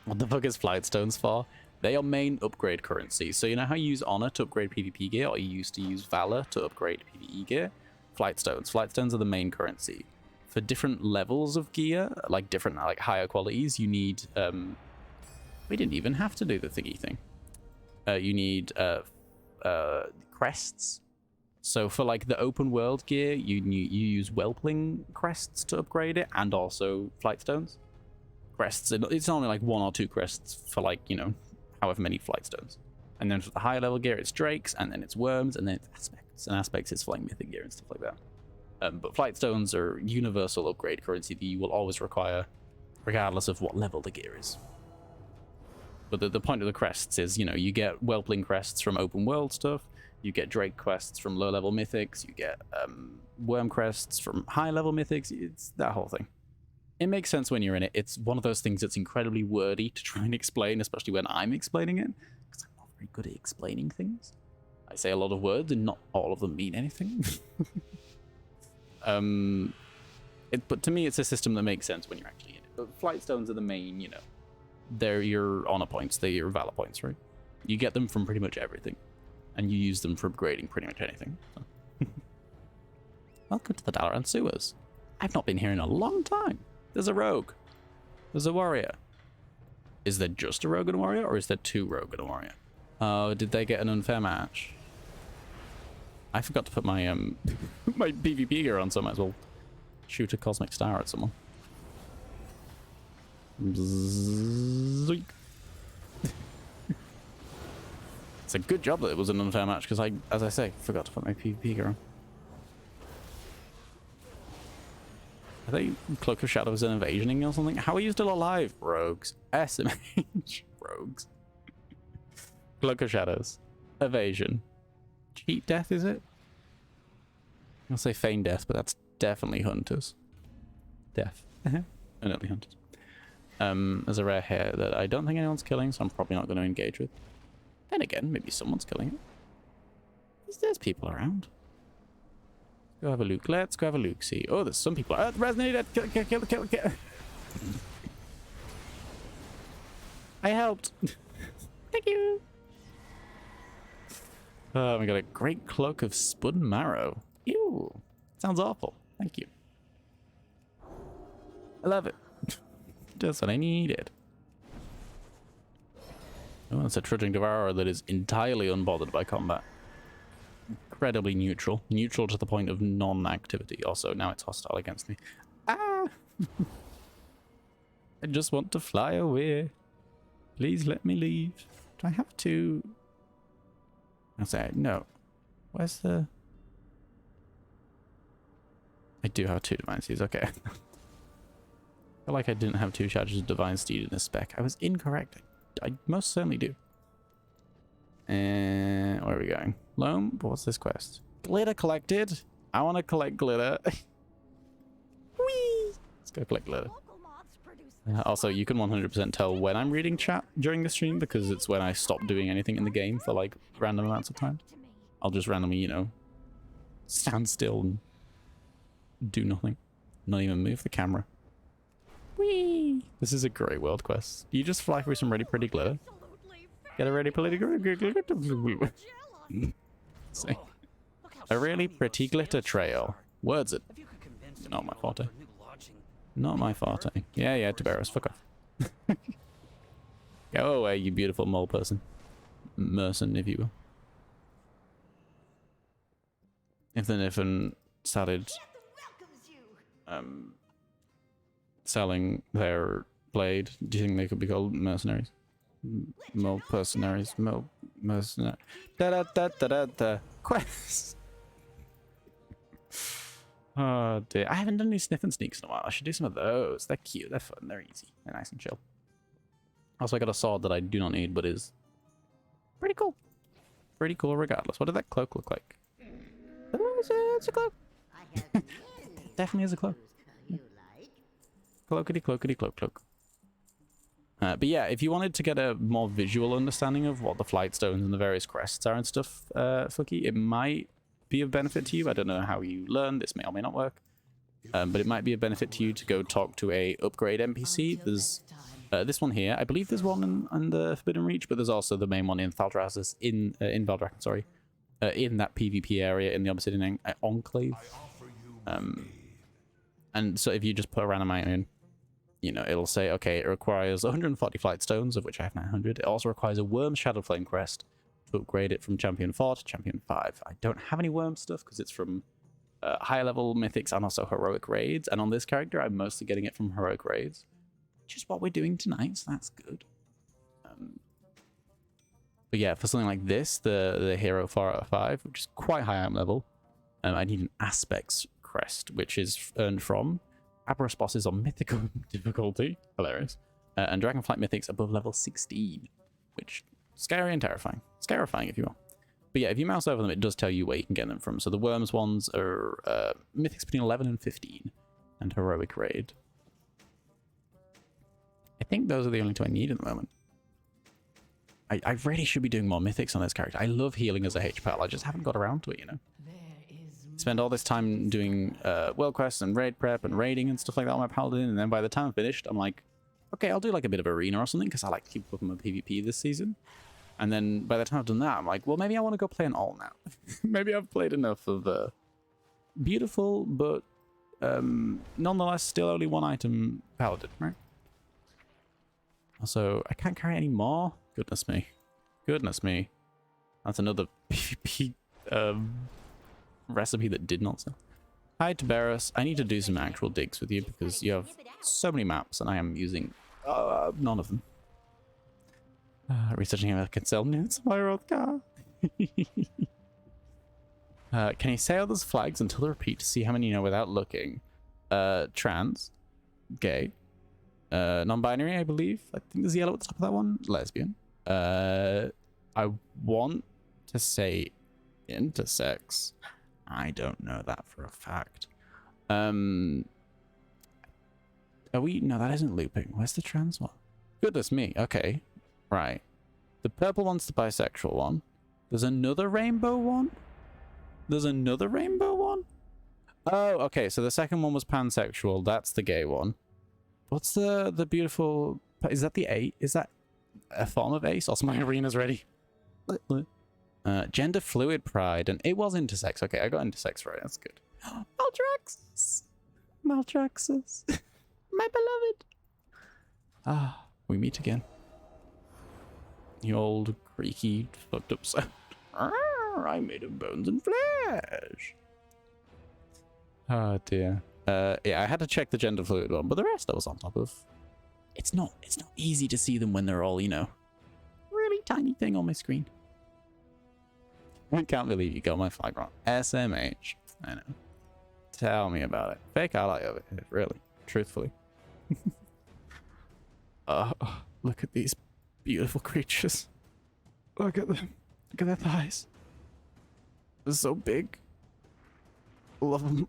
What the fuck is flight stones for? They are main upgrade currency. So you know how you use honor to upgrade PvP gear, or you used to use valor to upgrade PvE gear? Flight stones. Flight stones are the main currency. For different levels of gear, different higher qualities, you need we didn't even have to do the thingy thing. You need crests. So for the open world gear, you use whelpling crests to upgrade it, and also flight stones. Crests, it's only 1 or 2 crests for however many flight stones. And then for the higher level gear, it's drakes, and then it's worms, and then it's aspects. And aspects is flying mythic gear and stuff like that. But flight stones are universal upgrade currency that you will always require, regardless of what level the gear is. But the point of the crests is, you get whelpling crests from open world stuff, you get drake quests from low level mythics, you get worm crests from high level mythics. It's that whole thing. It makes sense when you're in it. It's one of those things that's incredibly wordy to try and explain, especially when I'm explaining it, because I'm not very good at explaining things. I say a lot of words and not all of them mean anything. But to me, it's a system that makes sense when you're actually in it. But flight stones are the main, they're your honor points, they're your valor points, right? You get them from pretty much everything. and you use them for upgrading pretty much anything. So. Welcome to the Dalaran sewers. I've not been here in a long time. There's a rogue. There's a warrior. Is there just a rogue and a warrior, or is there two rogue and a warrior? Oh, did they get an unfair match? I forgot to put my my PvP gear on, so I might as well shoot a cosmic star at someone. Zoink. It's a good job that it was an unfair match, because I, as I say, forgot to put my PvP gear on. Are they Cloak of Shadows and Evasioning or something? How are you still alive? Rogues. SMH. Rogues. Cloak of Shadows. Evasion. Cheat death, is it? I'll say feign death, but that's definitely hunters. Death. Definitely hunters. There's a rare hair that I don't think anyone's killing, so I'm probably not going to engage with. Then again, maybe someone's killing it. There's people around. Go have a look. Let's go have a look. See. Oh, there's some people. Resonated. Kill. I helped. Thank you. We got a great cloak of spun marrow. Ew. Sounds awful. Thank you. I love it. Just what I needed. Oh, it's a trudging devourer that is entirely unbothered by combat. Incredibly neutral. Neutral to the point of non-activity. Also, now it's hostile against me. Ah! I just want to fly away. Please let me leave. Do I have to... I'll say, no. Where's the... I do have 2 Divine Seeds, okay. I feel like I didn't have 2 charges of Divine Steed in this spec. I was incorrect. I most certainly do. And where are we going? Loam? What's this quest? Glitter collected. I want to collect glitter. Whee! Let's go collect glitter. Also, you can 100% tell when I'm reading chat during the stream, because it's when I stop doing anything in the game for like random amounts of time. I'll just randomly, you know, stand still and do nothing. Not even move the camera. Whee! This is a great world quest. You just fly through some really pretty glitter. Get a really pretty glitter. See? A really pretty glitter trail. Words it. Not my forte. Not my forte. Yeah, Tiberos, fuck off. Go away, you beautiful mole person. Merson, if you will. If the Niffen started selling their blade, do you think they could be called mercenaries? Mole mercenaries. Mole mercenary. Da. Quest. Oh dear. I haven't done any sniff and sneaks in a while. I should do some of those. They're cute, they're fun, they're easy, they're nice and chill. Also, I got a sword that I do not need, but is pretty cool. Pretty cool regardless. What did that cloak look like? Oh, it's a cloak. Definitely is a cloak. Cloakity cloak. But yeah, if you wanted to get a more visual understanding of what the flight stones and the various crests are and stuff, Fookie, it might be of benefit to you. I don't know how you learn. This may or may not work. But it might be a benefit to you to go talk to a upgrade NPC. There's this one here. I believe there's one in the Forbidden Reach, but there's also the main one in Thaldraszus, in Valdrakken, sorry. In that PvP area in the Obsidian Enclave. And so if you just put a random item in, you know, it'll say, okay, it requires 140 flight stones, of which I have 900. It also requires a Worm Shadow Flame crest to upgrade it from Champion 4 to Champion 5. I don't have any Worm stuff because it's from higher level mythics and also heroic raids. And on this character, I'm mostly getting it from heroic raids, which is what we're doing tonight, so that's good. But yeah, for something like this, the Hero 4 out of 5, which is quite high item level, I need an Aspects crest, which is earned from Aberros bosses on mythical difficulty, hilarious, and Dragonflight mythics above level 16, which scary and terrifying. Scarifying, if you will. But yeah, if you mouse over them, it does tell you where you can get them from. So the Worms ones are mythics between 11 and 15, and heroic raid. I think those are the only two I need at the moment. I really should be doing more mythics on this character. I love healing as a HPL. I just haven't got around to it, you know. Spend all this time doing world quests and raid prep and raiding and stuff like that on my paladin, and then by the time I'm finished, I'm like, okay, I'll do like a bit of arena or something because I like to keep up with my PvP this season. And then by the time I've done that, I'm like, well, maybe I want to go play an alt now. Maybe I've played enough of beautiful, but nonetheless still only one item paladin, right? Also, I can't carry any more. Goodness me. Goodness me. That's another PvP recipe that did not sell. Hi, Tiberius. I need to do some actual digs with you because you have so many maps and I am using none of them. Researching if I can sell nudes on my road car. Can you say others' flags until they repeat to see how many you know without looking? Trans, gay, non-binary, I believe. I think there's yellow at the top of that one. Lesbian. I want to say intersex. I don't know that for a fact. Are we? No, that isn't looping. Where's the trans one? Goodness me. Okay. Right. The purple one's the bisexual one. There's another rainbow one? There's another rainbow one? Oh, okay. So the second one was pansexual. That's the gay one. What's the beautiful... Is that the A? Is that a form of ace? Also, my arena's ready. Gender fluid pride. And it was intersex. Okay, I got intersex right. That's good. Maltraxus. Maltraxus. My beloved. Ah, we meet again. The old creaky, fucked up sound. I'm made of bones and flesh. Oh dear. Yeah, I had to check the gender fluid one, but the rest I was on top of. It's not easy to see them when they're all, you know, really tiny thing on my screen. I can't believe you got my flag wrong. SMH. I know. Tell me about it. Fake ally over here, really. Truthfully. Look at these beautiful creatures. Look at them. Look at their thighs. They're so big. Love them.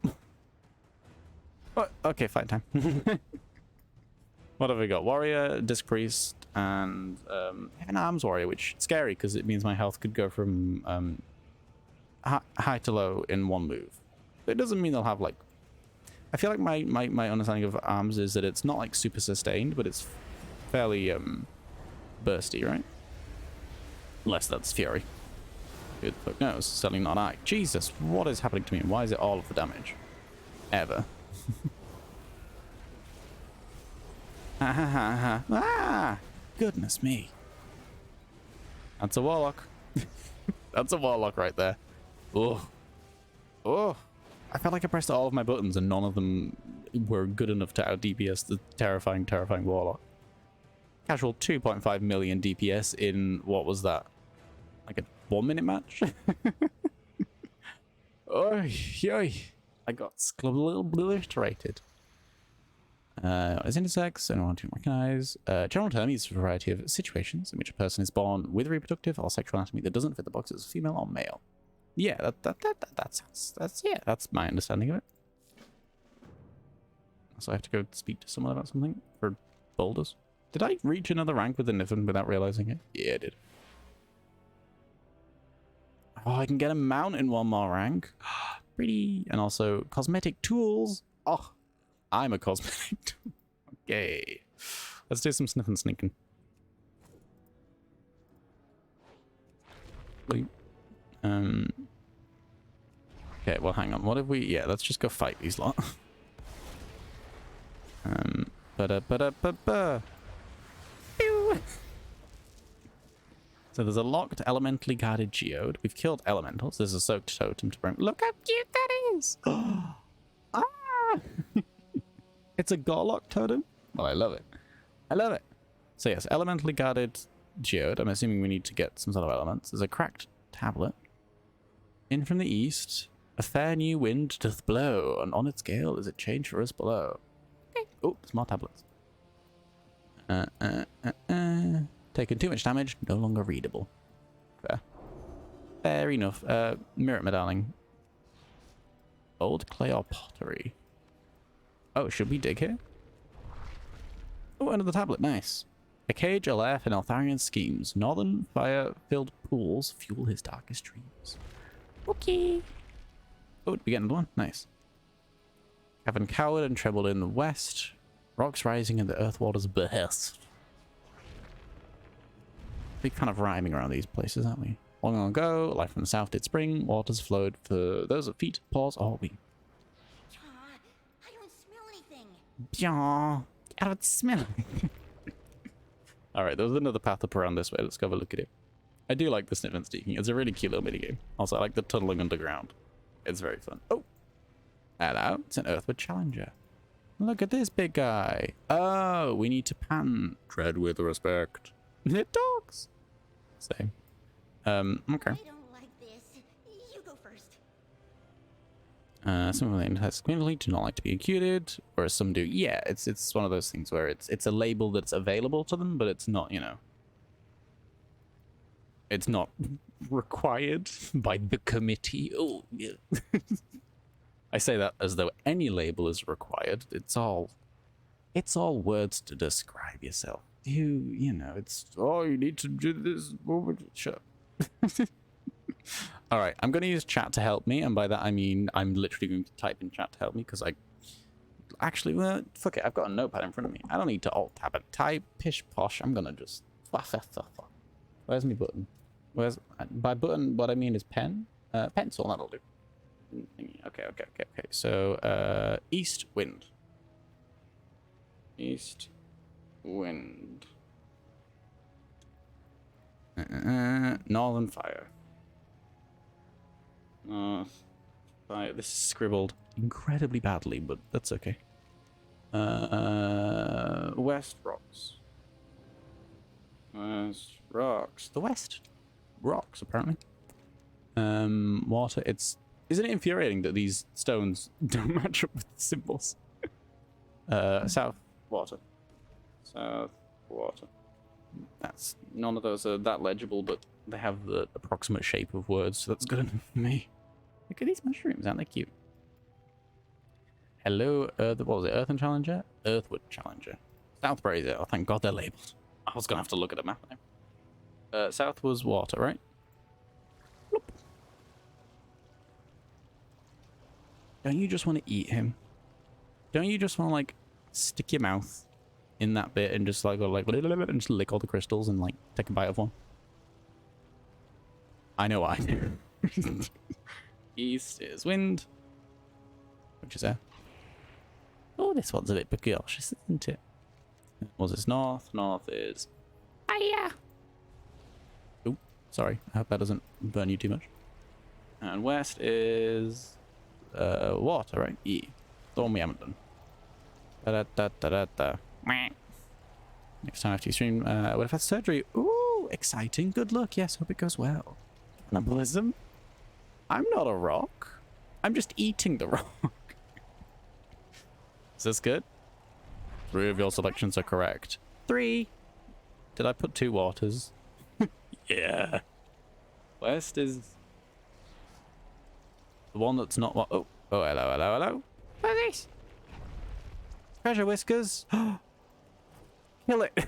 Oh, okay, fine time. What have we got? Warrior, Disc Priest, and an Arms Warrior, which is scary because it means my health could go from high to low in one move. It doesn't mean they'll have like... I feel like my understanding of Arms is that it's not like super sustained, but it's fairly bursty, right? Unless that's Fury. Who the fuck knows? Certainly not I. Jesus, what is happening to me? And why is it all of the damage? Ever. Ah! Goodness me. That's a Warlock. That's a Warlock right there. Oh. Oh. I felt like I pressed all of my buttons and none of them were good enough to out DPS the terrifying, terrifying Warlock. Casual 2.5 million DPS in, what was that? Like a 1 minute match? Oy, oy. I got a little obliterated. As intersex, anyone to recognize. General term is a variety of situations in which a person is born with reproductive or sexual anatomy that doesn't fit the boxes female or male. Yeah, that's my understanding of it. So I have to go speak to someone about something for boulders. Did I reach another rank with the Niffin without realizing it? Yeah, I did. Oh, I can get a mount in one more rank. Pretty. And also cosmetic tools. Oh, I'm a cosmetic tool. Okay. Let's do some sniffing sneaking. Bleep. Okay, well, hang on. What if we... Yeah, let's just go fight these lot. Ba-da-ba-da-ba-ba. Pew! So there's a locked, elementally guarded geode. We've killed elementals. There's a soaked totem to bring... Look how cute that is! Ah! It's a Gorlock totem? Oh, I love it. I love it. So yes, elementally guarded geode. I'm assuming we need to get some sort of elements. There's a cracked tablet. In from the east, a fair new wind doth blow, and on its gale is a change for us below. Okay. Oh, there's more tablets. Taking too much damage, no longer readable. Fair. Fair enough. Mirror, my darling. Old clay or pottery. Oh, should we dig here? Oh, another tablet. Nice. A cage, a lair for Neltharion schemes. Northern fire-filled pools fuel his darkest dreams. Okay. Oh, we get another one. Nice. Cavern cowered and trembled in the west. Rocks rising in the earth water's behest. Big fan of rhyming around these places, aren't we? Long ago, life from the south did spring. Waters flowed for those of feet, paws, or wing. I don't smell anything. Yeah, I don't smell anything. All right, there's another path up around this way. Let's go have a look at it. I do like the sniff and sneaking. It's a really cute little minigame. Also, I like the tunneling underground. It's very fun. Oh, hello. It's an Earthwood Challenger. Look at this big guy. Oh, we need to pan. Tread with respect. It talks. Same. Okay. I don't like this. You go first. Some of the has clearly do not like to be executed, whereas some do. Yeah, it's one of those things where it's a label that's available to them, but it's not, you know, it's not required by the committee. Oh, yeah. I say that as though any label is required. It's all words to describe yourself. You know, it's, oh, you need to do this. Shut up. All right, I'm going to use chat to help me, and by that I mean I'm literally going to type in chat to help me, because I actually, well, fuck it, I've got a notepad in front of me. I don't need to alt-tab and type, pish posh. I'm going to just, where's my button? By button, what I mean is pen? Pencil, that'll do. Okay. So, east wind. East wind. Northern fire. Fire. This is scribbled incredibly badly, but that's okay. West rocks. West rocks. The west rocks, apparently. Water. Isn't it infuriating that these stones don't match up with the symbols? South water. South water. That's, none of those are that legible, but they have the approximate shape of words, so that's good enough for me. Look at these mushrooms, aren't they cute? Hello, what was it? Earthen Challenger? Earthwood Challenger. South Brazier. Oh, thank God they're labeled. I was gonna have to look at a map now. South was water, right? Bloop. Don't you just want to eat him? Don't you just want to, like, stick your mouth in that bit and just, like, go, like, and just lick all the crystals and, like, take a bite of one? I know what I do. East is wind. Which is air. Oh, this one's a bit precocious, isn't it? Was this north? North is... Hiya! Oh, sorry. I hope that doesn't burn you too much. And west is... water, right? E. The one we haven't done. Da-da-da-da-da-da. Next time after you stream, what if that's surgery? Ooh, exciting. Good luck. Yes, hope it goes well. Cannibalism? I'm not a rock. I'm just eating the rock. Is this good? 3 of your selections are correct. 3. Did I put 2 waters? Yeah. West is the one that's not what. Oh, hello. What's this? Treasure whiskers. Kill it.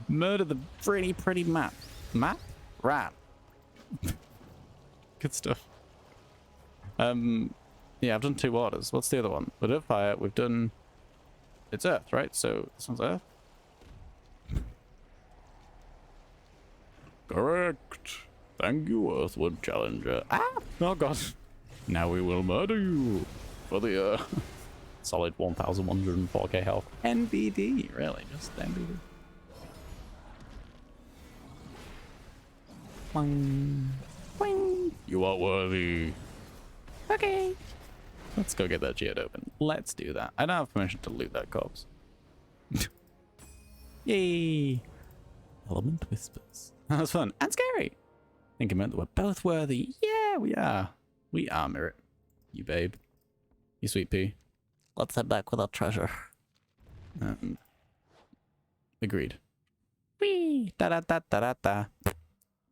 Murder the pretty map. Map? Rat. Good stuff. Yeah, I've done 2 waters. What's the other one? We've done fire. We've done... It's earth, right? So this one's earth. Correct. Thank you, Earthwood Challenger. Ah! Oh, God. Now we will murder you for the solid 1,104k health. NBD, really? Just NBD. Boing. Boing. You are worthy. Okay. Let's go get that geode open. Let's do that. I don't have permission to loot that corpse. Yay. Element whispers. That was fun. And scary. Think it meant that we're both worthy. Yeah, we are. We are, Mirror. You babe. You sweet pea. Let's head back with our treasure. Agreed. Whee! Da-da-da-da-da-da.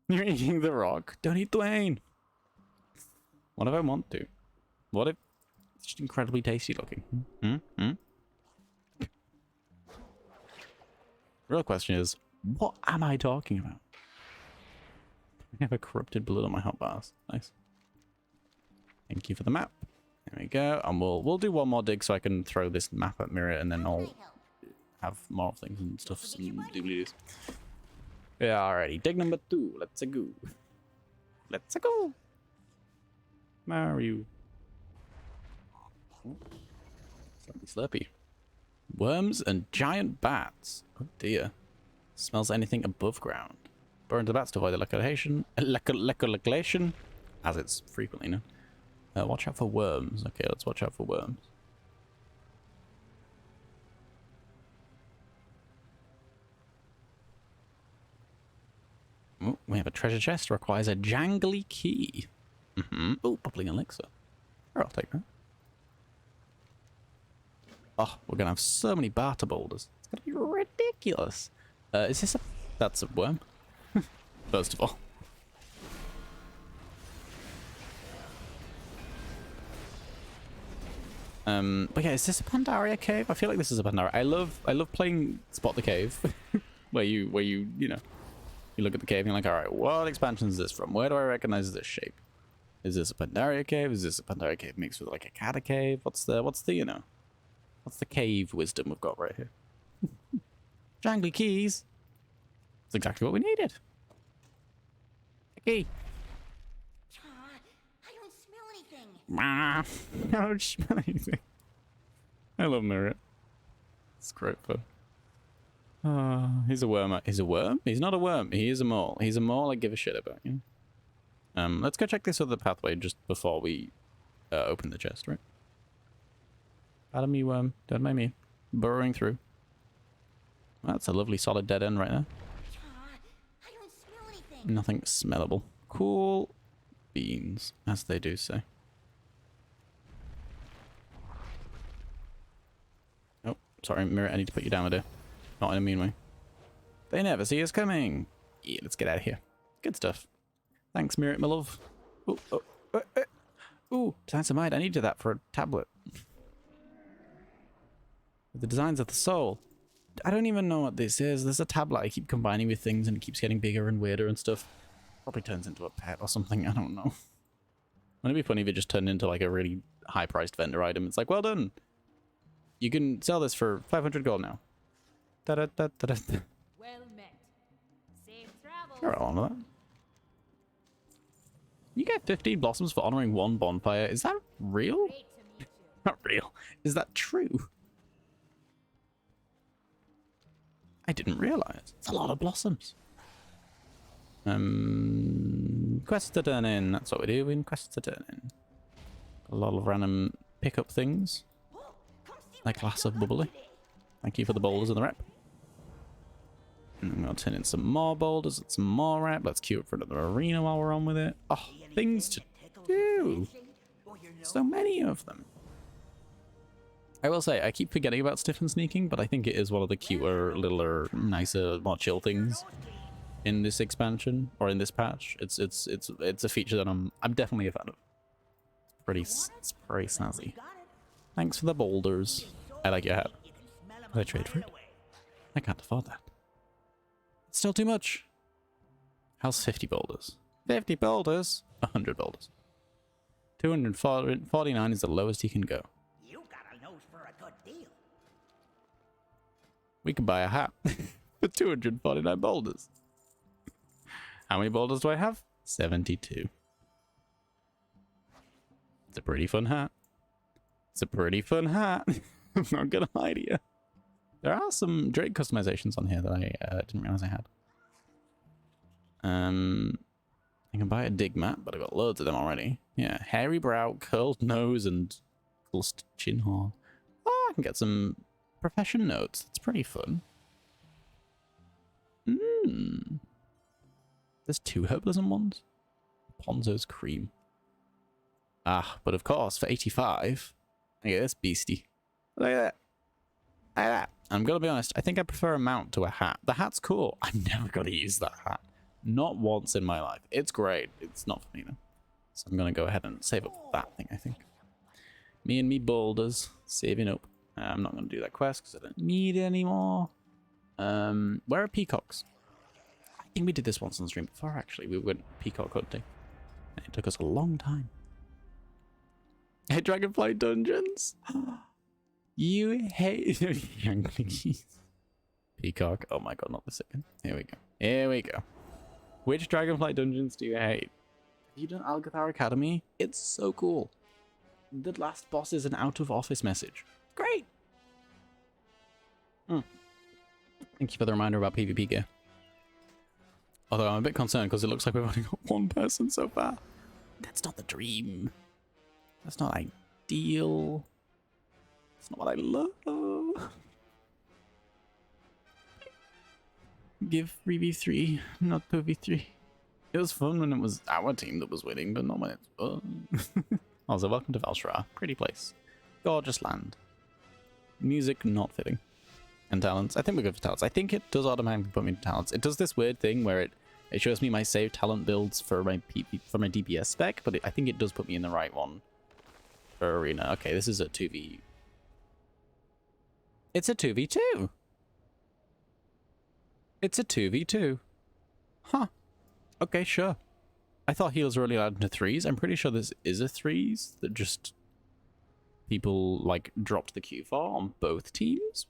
You're eating the rock. Don't eat Dwayne. What if I want to? What if it's just incredibly tasty looking? Real question is, what am I talking about? I have a corrupted blood on my hot bars. Nice. Thank you for the map. There we go. And we'll do one more dig so I can throw this map at Mirror, and then I'll have more things and stuff, some doobly-doos. Yeah, alrighty. Dig number 2. Let's go. Let's go. Mario. Slurpy, slurpy. Worms and giant bats. Oh dear. Smells anything above ground. Burn the bats to avoid the leccolation, as it's frequently known. Watch out for worms. Okay, let's watch out for worms. Oh, we have a treasure chest. Requires a jangly key. Oh, bubbling elixir. Sure, I'll take that. Oh, we're going to have so many barter boulders. It's going to be ridiculous. Is this a... That's a worm. First of all. But yeah, is this a Pandaria cave? I feel like this is a Pandaria. I love playing Spot the Cave. where you know, you look at the cave and you're like, all right, what expansion is this from? Where do I recognize this shape? Is this a Pandaria cave? Is this a Pandaria cave mixed with like a Kata cave? What's the you know, what's the cave wisdom we've got right here? Jangly keys. That's exactly what we needed. A key. I don't smell anything. I don't smell anything. I love Mirror. It's great fun. He's a worm. He's a worm? He's not a worm. He is a mole. He's a mole I give a shit about, you know? Let's go check this other pathway just before we open the chest, right? Pardon me, worm. Don't mind me. Burrowing through. That's a lovely solid dead end right there. I don't smell anything. Nothing smellable. Cool beans, as they do say. Oh, sorry, Mirror. I need to put you down a bit. Not in a mean way. They never see us coming. Yeah, let's get out of here. Good stuff. Thanks, Mirror, my love. Ooh, Sansamide. I needed that for a tablet. The designs of the soul. I don't even know what this is. There's a tablet I keep combining with things and it keeps getting bigger and weirder and stuff. Probably turns into a pet or something. I don't know. Wouldn't it be funny if it just turned into like a really high-priced vendor item? It's like, well done. You can sell this for 500 gold now. Da-da-da-da-da. Well met. Safe travels. You're all on that. You get 15 blossoms for honoring one bonfire. Is that real? Great to meet you. Not real. Is that true? I didn't realize. It's a lot of blossoms. Quests to turn in. That's what we do in quests to turn in. A lot of random pickup things. Like glass of bubbly. Thank you for the boulders and the rep. And I'm going to turn in some more boulders and some more rep. Let's queue up for another arena while we're on with it. Oh, things to do. So many of them. I will say, I keep forgetting about stiff and sneaking, but I think it is one of the cuter, littler, nicer, more chill things in this expansion or in this patch. It's a feature that I'm definitely a fan of. It's pretty snazzy. Thanks for the boulders. I like your hat. Will I trade for it? I can't afford that. It's still too much. How's 50 boulders? 50 boulders? 100 boulders. 249 is the lowest he can go. We can buy a hat for 249 boulders. How many boulders do I have? 72. It's a pretty fun hat. It's a pretty fun hat. I'm not gonna lie to you. There are some Drake customizations on here that I didn't realize I had. I can buy a dig mat, but I've got loads of them already. Yeah, hairy brow, curled nose, and clustered chin horn. Oh, I can get some profession notes. That's pretty fun. There's 2 herbalism ones. Ponzo's cream. Ah, but of course, for 85, look at this beastie. Look at that. Look at that. I'm gonna be honest, I think I prefer a mount to a hat. The hat's cool. I'm never gonna use that hat. Not once in my life. It's great. It's not for me though. So I'm gonna go ahead and save up that thing, I think. Me and me boulders. Saving up. I'm not going to do that quest because I don't need it anymore. Where are peacocks? I think we did this once on the stream before, actually. We went peacock hunting. And it took us a long time. Hey, Dragonfly Dungeons! You hate... Young piggies. Peacock. Oh my god, not this again. Here we go. Here we go. Which Dragonflight dungeons do you hate? Have you done Algathar Academy? It's so cool. The last boss is an out-of-office message. Great! Thank you for the reminder about PvP gear. Although I'm a bit concerned because it looks like we've only got one person so far. That's not the dream. That's not ideal. That's not what I love. Give 3v3, not 2v3. It was fun when it was our team that was winning, but not when it's fun. Also, welcome to Valshara. Pretty place. Gorgeous land. Music not fitting. And talents. I think we're good for talents. I think it does automatically put me into talents. It does this weird thing where it shows me my saved talent builds for my DPS spec, but I think it does put me in the right one for arena. Okay, this is a 2v. It's a 2v2. It's a 2v2. Huh. Okay, sure. I thought healers were only allowed into 3s. I'm pretty sure this is a 3s that just people like dropped the queue for on both teams.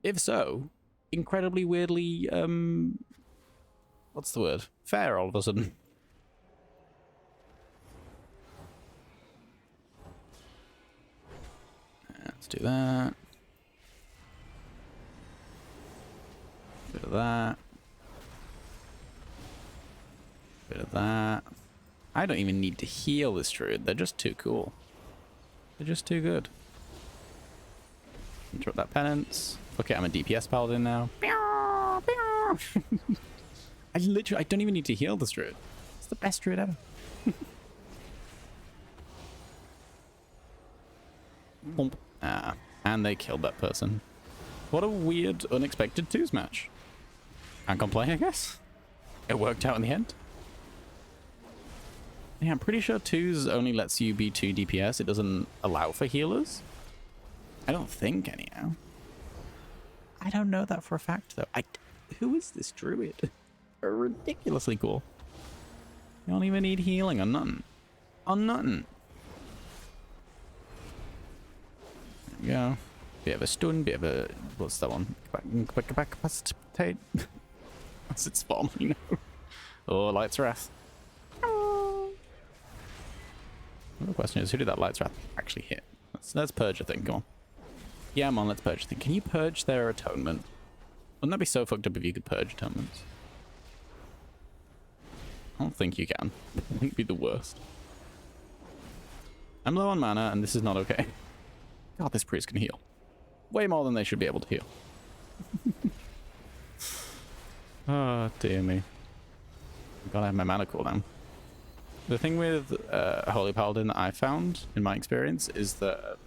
If so, incredibly weirdly, what's the word? Fair all of a sudden. Let's do that. Bit of that. Bit of that. I don't even need to heal this druid. They're just too cool. They're just too good. Interrupt that penance. Okay, I'm a DPS paladin now. I don't even need to heal this druid. It's the best druid ever. Bump. Ah, and they killed that person. What a weird, unexpected 2s match. Can't complain, I guess. It worked out in the end. Yeah, I'm pretty sure 2s only lets you be 2 DPS. It doesn't allow for healers. I don't think, anyhow. I don't know that for a fact, though. Who is this druid? They're ridiculously cool. You don't even need healing or nothing. On nothing. There we go. Bit of a stun, bit of a... What's that one? Capacitate. That's its form, you know. Oh, Light's Wrath. The question is, who did that Light's Wrath actually hit? Let's purge a thing, come on. Yeah, man, let's purge a thing. Can you purge their atonement? Wouldn't that be so fucked up if you could purge atonements? I don't think you can. It wouldn't be the worst. I'm low on mana, and this is not okay. God, this priest can heal. Way more than they should be able to heal. Oh, dear me. Gotta have my mana cooldown. The thing with Holy Paladin that I found, in my experience, is that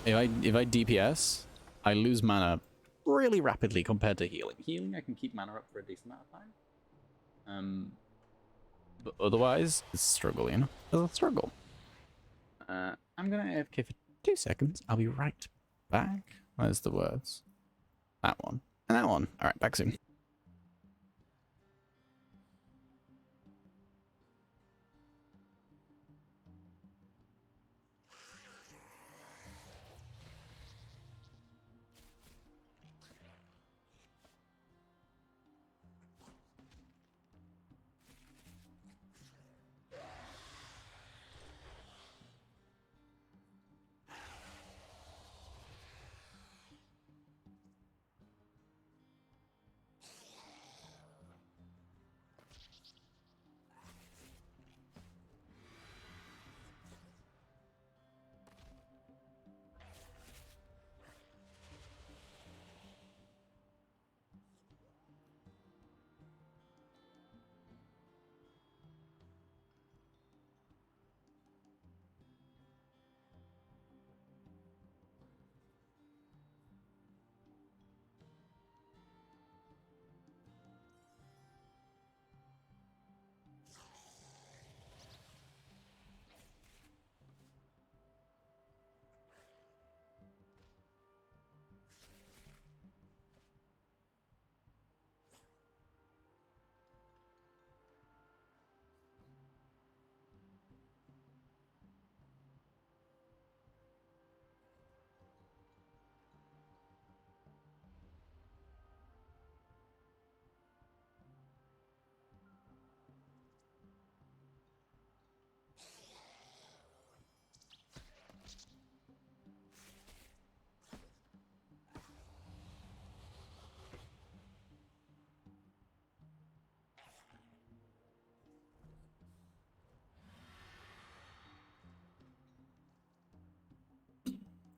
if I DPS, I lose mana really rapidly compared to healing. Healing, I can keep mana up for a decent amount of time. But otherwise, it's a struggle, you know? It's a struggle. I'm gonna AFK for 2 seconds. I'll be right back. Where's the words? That one. And that one. Alright, back soon.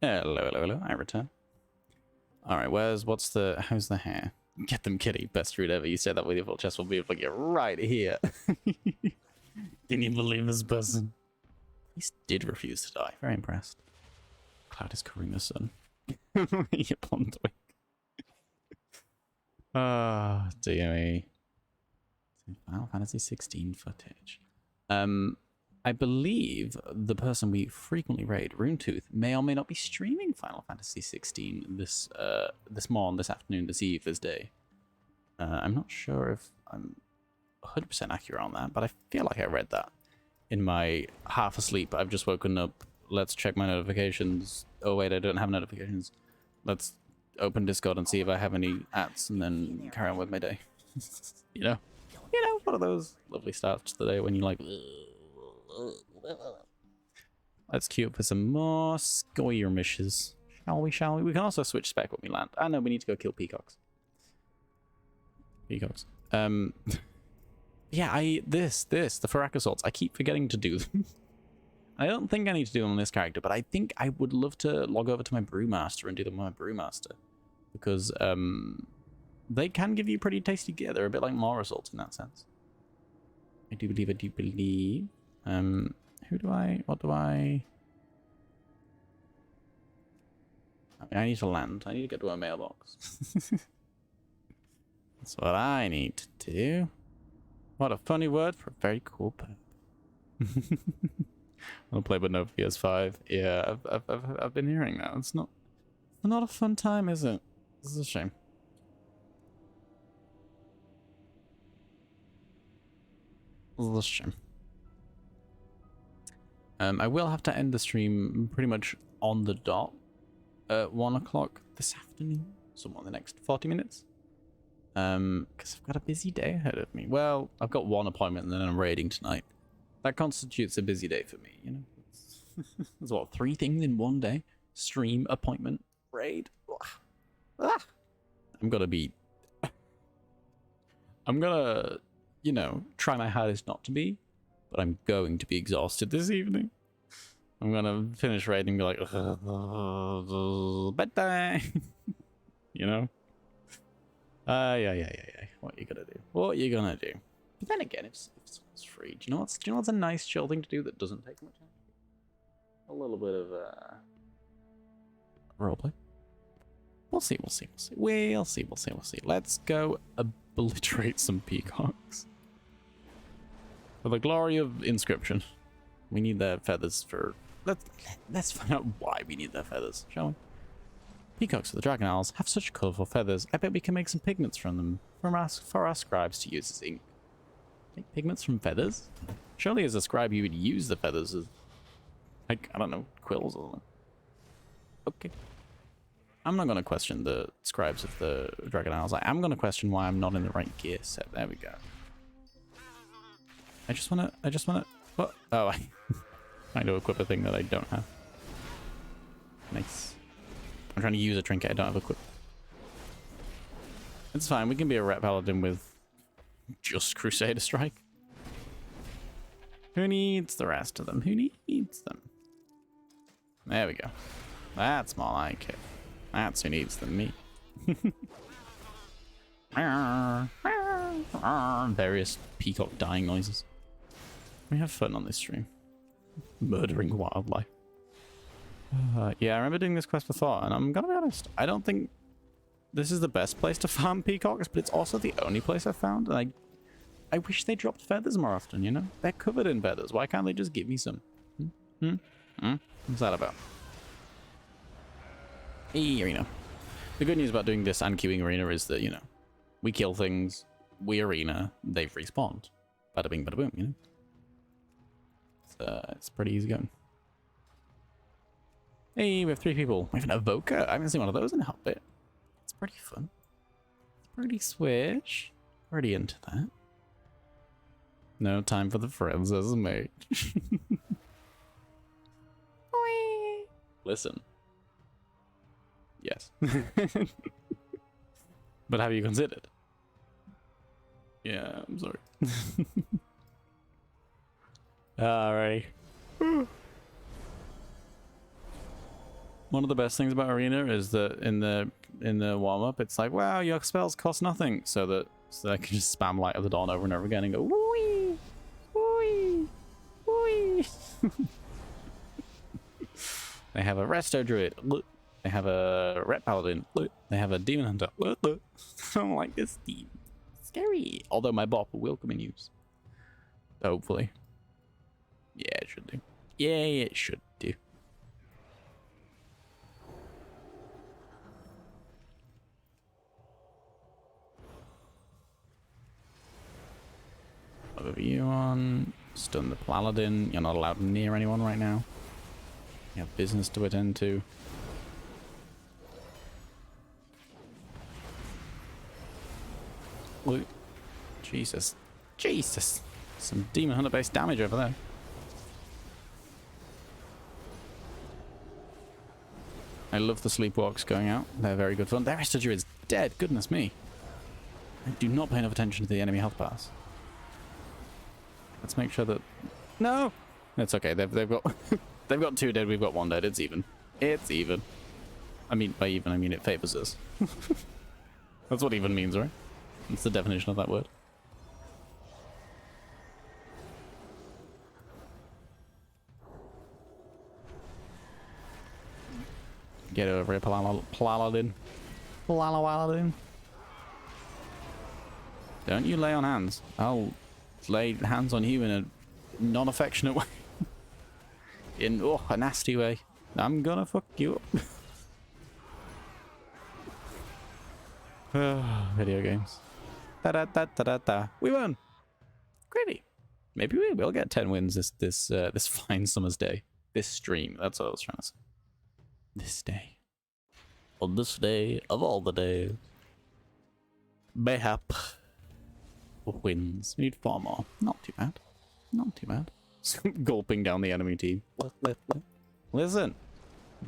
Hello, hello, hello. I return. Alright, how's the hair? Get them, kitty. Best route ever. You said that with your full chest will be able to get right here. Can you believe this person? He did refuse to die. Very impressed. Cloud is covering the sun. You blonde twig. Ah, dear me. Final Fantasy 16 footage. I believe the person we frequently raid, Runetooth, may or may not be streaming Final Fantasy 16 this morning, this afternoon, this eve, this day. I'm not sure if I'm 100% accurate on that, but I feel like I read that in my half asleep. I've just woken up. Let's check my notifications. Oh wait, I don't have notifications. Let's open Discord and see if I have any ads, and then carry on with my day. you know, one of those lovely starts to the day when you're like. Let's queue up for some more skirmishes. Shall we? We can also switch spec when we land. I know we need to go kill peacocks. Peacocks. Yeah, the Farak assaults. I keep forgetting to do them. I don't think I need to do them on this character, but I think I would love to log over to my Brewmaster and do them with my Brewmaster. Because they can give you pretty tasty gear. They're a bit like more assaults in that sense. I do believe. What do I need to land. I need to get to a mailbox. That's what I need to do. What a funny word for a very cool perp. I'll play but no PS5. Yeah, I've been hearing that. It's not a fun time, is it? This is a shame. This is a shame. I will have to end the stream pretty much on the dot at 1 o'clock this afternoon, somewhere in the next 40 minutes. Because I've got a busy day ahead of me. Well, I've got one appointment and then I'm raiding tonight. That constitutes a busy day for me, you know? There's what, 3 things in one day? Stream, appointment, raid. I'm gonna, you know, try my hardest not to be. But I'm going to be exhausted this evening. I'm gonna finish raiding and be like, bedtime. You know? Yeah. What you gonna do? What you gonna do? But then again, if it's free, do you know what's a nice chill thing to do that doesn't take much energy? A little bit of roleplay. We'll see. We'll see. Let's go obliterate some peacocks. For the glory of inscription. We need their feathers for... Let's find out why we need their feathers, shall we? Peacocks of the Dragon Isles have such colourful feathers. I bet we can make some pigments from them for our scribes to use as ink. Make pigments from feathers? Surely as a scribe you would use the feathers as... like, I don't know, quills or something. Okay. I'm not going to question the scribes of the Dragon Isles. I am going to question why I'm not in the right gear set. There we go. I just wanna, what? Oh, I trying to equip a thing that I don't have. Nice. I'm trying to use a trinket I don't have equipped. It's fine, we can be a ret paladin with just Crusader Strike. Who needs the rest of them? Who needs them? There we go. That's more like it. That's who needs them, me. Various peacock dying noises. We have fun on this stream. Murdering wildlife. Yeah, I remember doing this quest before, and I'm gonna be honest, I don't think this is the best place to farm peacocks, but it's also the only place I've found, and I wish they dropped feathers more often, you know? They're covered in feathers. Why can't they just give me some? What's that about? Hey, arena. The good news about doing this and queuing arena is that, you know, we kill things, we arena, they've respawned. Bada bing, bada boom, you know? It's pretty easy going. Hey, we have 3 people. We have an evoker. I haven't seen one of those in a hot bit. It's pretty fun. It's pretty swish. Already into that. No time for the friends as a mate. Listen. Yes. But have you considered? Yeah, I'm sorry. Alright. One of the best things about Arena is that in the warm-up, it's like, wow, your spells cost nothing, so I can just spam Light of the Dawn over and over again and go, woo-wee, woo-wee, woo-wee. They have a Resto Druid. They have a Ret Paladin. They have a Demon Hunter. I don't like this team. Scary. Although my bop will come in use. Hopefully. Yeah, it should do. Yeah, it should do. Overview on. Stun the Paladin. You're not allowed near anyone right now. You have business to attend to. Loot. Jesus. Jesus. Some Demon Hunter based damage over there. I love the sleepwalks going out. They're very good fun. Their Resto Druid's dead. Goodness me. I do not pay enough attention to the enemy health bars. Let's make sure that... No! It's okay. They've got... They've got 2 dead. We've got 1 dead. It's even. It's even. I mean, by even, I mean it favors us. That's what even means, right? That's the definition of that word. Get over here, Paladin. Paladin. Don't you lay on hands. I'll lay hands on you in a non-affectionate way. In a nasty way. I'm gonna fuck you up. Video games. Da-da-da-da-da-da. We won! Great. Maybe we will get 10 wins this fine summer's day. This stream. That's what I was trying to say. This day. On this day of all the days. Mayhap wins. We need 4 more. Not too bad. Not too bad. Gulping down the enemy team. Listen.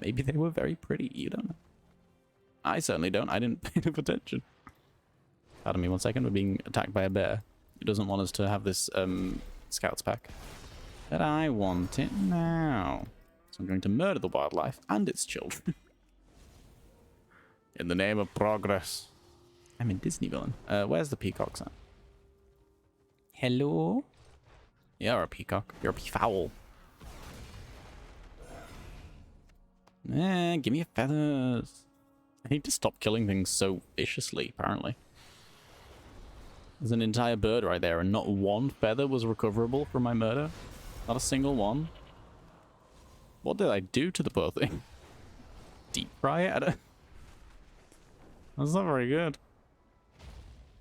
Maybe they were very pretty. You don't know. I certainly don't. I didn't pay enough attention. Pardon me 1 second. We're being attacked by a bear. It doesn't want us to have this scouts pack. But I want it now. So I'm going to murder the wildlife and its children. In the name of progress. I'm in Disney villain. Where's the peacocks at? Hello? You're a peacock. You're a peafowl. Give me your feathers. I need to stop killing things so viciously, apparently. There's an entire bird right there, and not 1 feather was recoverable from my murder. Not a single one. What did I do to the poor thing? Deep fry it? That's not very good.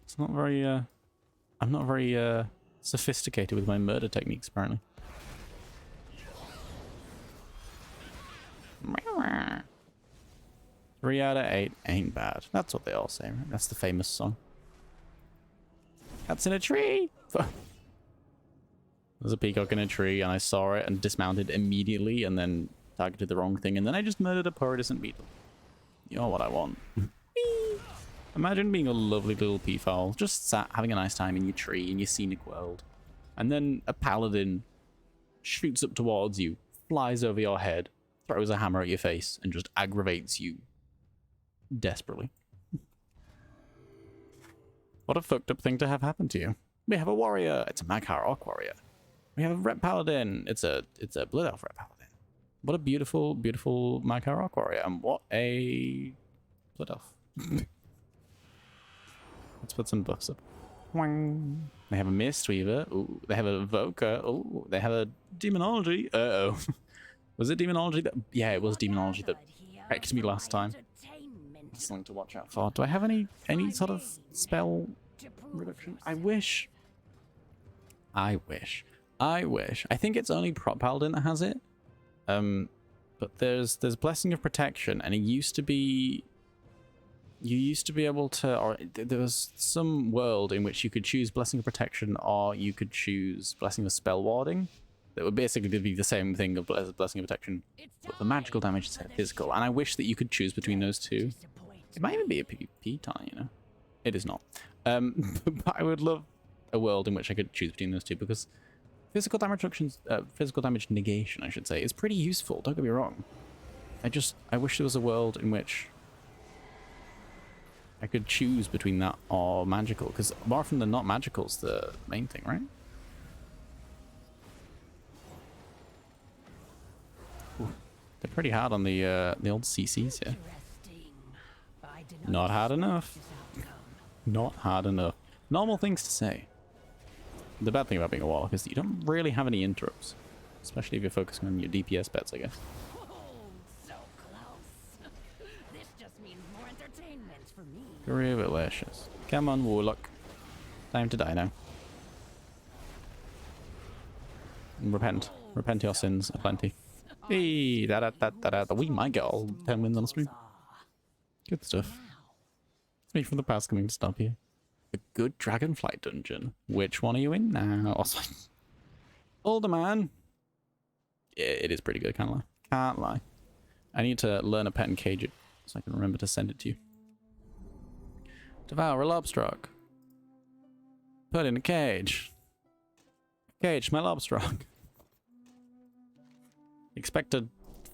It's not very, I'm not very, sophisticated with my murder techniques, apparently. 3 out of 8 ain't bad. That's what they all say, right? That's the famous song. That's in a tree! There's a peacock in a tree, and I saw it and dismounted immediately and then targeted the wrong thing, and then I just murdered a poor innocent beetle. You're what I want. Imagine being a lovely little peafowl, just sat having a nice time in your tree, in your scenic world, and then a paladin shoots up towards you, flies over your head, throws a hammer at your face, and just aggravates you desperately. What a fucked up thing to have happen to you. We have a warrior. It's a Mag'har Orc warrior. We have a Ret Paladin. It's a Blood Elf Ret Paladin. What a beautiful, beautiful Mag'har Orc warrior. And what a Blood Elf. Let's put some buffs up. They have a Mistweaver. Ooh, they have a Evoker. Ooh, they have a Demonology. Uh-oh. Was it Demonology that... Yeah, it was Demonology that wrecked me last time. That's something to watch out for. Do I have any sort of spell reduction? I wish. I think it's only Prot Paladin that has it. But there's Blessing of Protection, and it used to be... You used to be able to... Or there was some world in which you could choose Blessing of Protection, or you could choose Blessing of Spell Warding. That would basically be the same thing as Blessing of Protection, but the magical damage instead of physical. And I wish that you could choose between those two. It might even be a PvP tie, you know. It is not. But I would love a world in which I could choose between those two, because physical damage reduction, physical damage negation, I should say, is pretty useful. Don't get me wrong. I wish there was a world in which I could choose between that or magical, because more often than not, magical's the main thing, right? Ooh, they're pretty hard on the old CCs here. Not hard enough. Not hard enough. Normal things to say. The bad thing about being a warlock is that you don't really have any interrupts, especially if you're focusing on your DPS bets, I guess. Oh, so close. This just means more entertainment for me. Delicious. Come on, warlock. Time to die now. And repent. Repent your sins aplenty. Hey, we might get all 10 wins on stream. Good stuff. It's me from the past coming to stop you. A good dragonfly dungeon. Which one are you in now? Older man. Yeah, it is pretty good, can't lie. Can't lie. I need to learn a pet and cage it so I can remember to send it to you. Devour a lobsterrock. Put in a cage. Cage my lobsterrock. Expect a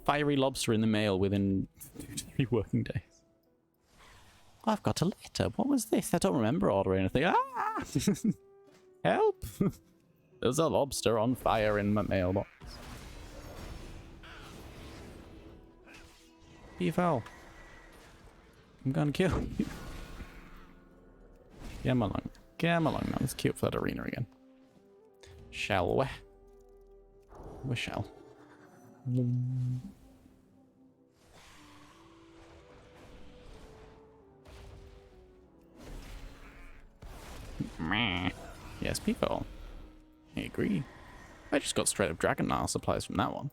fiery lobster in the mail within 2 to 3 working days. Oh, I've got a letter. What was this? I don't remember ordering anything. Ah! Help! There's a lobster on fire in my mailbox. You fell. I'm gonna kill you. Get him along. Get him along now. Let's queue up for that arena again. Shall we? We shall. Yes, people. I agree. I just got straight up Dragon supplies from that one.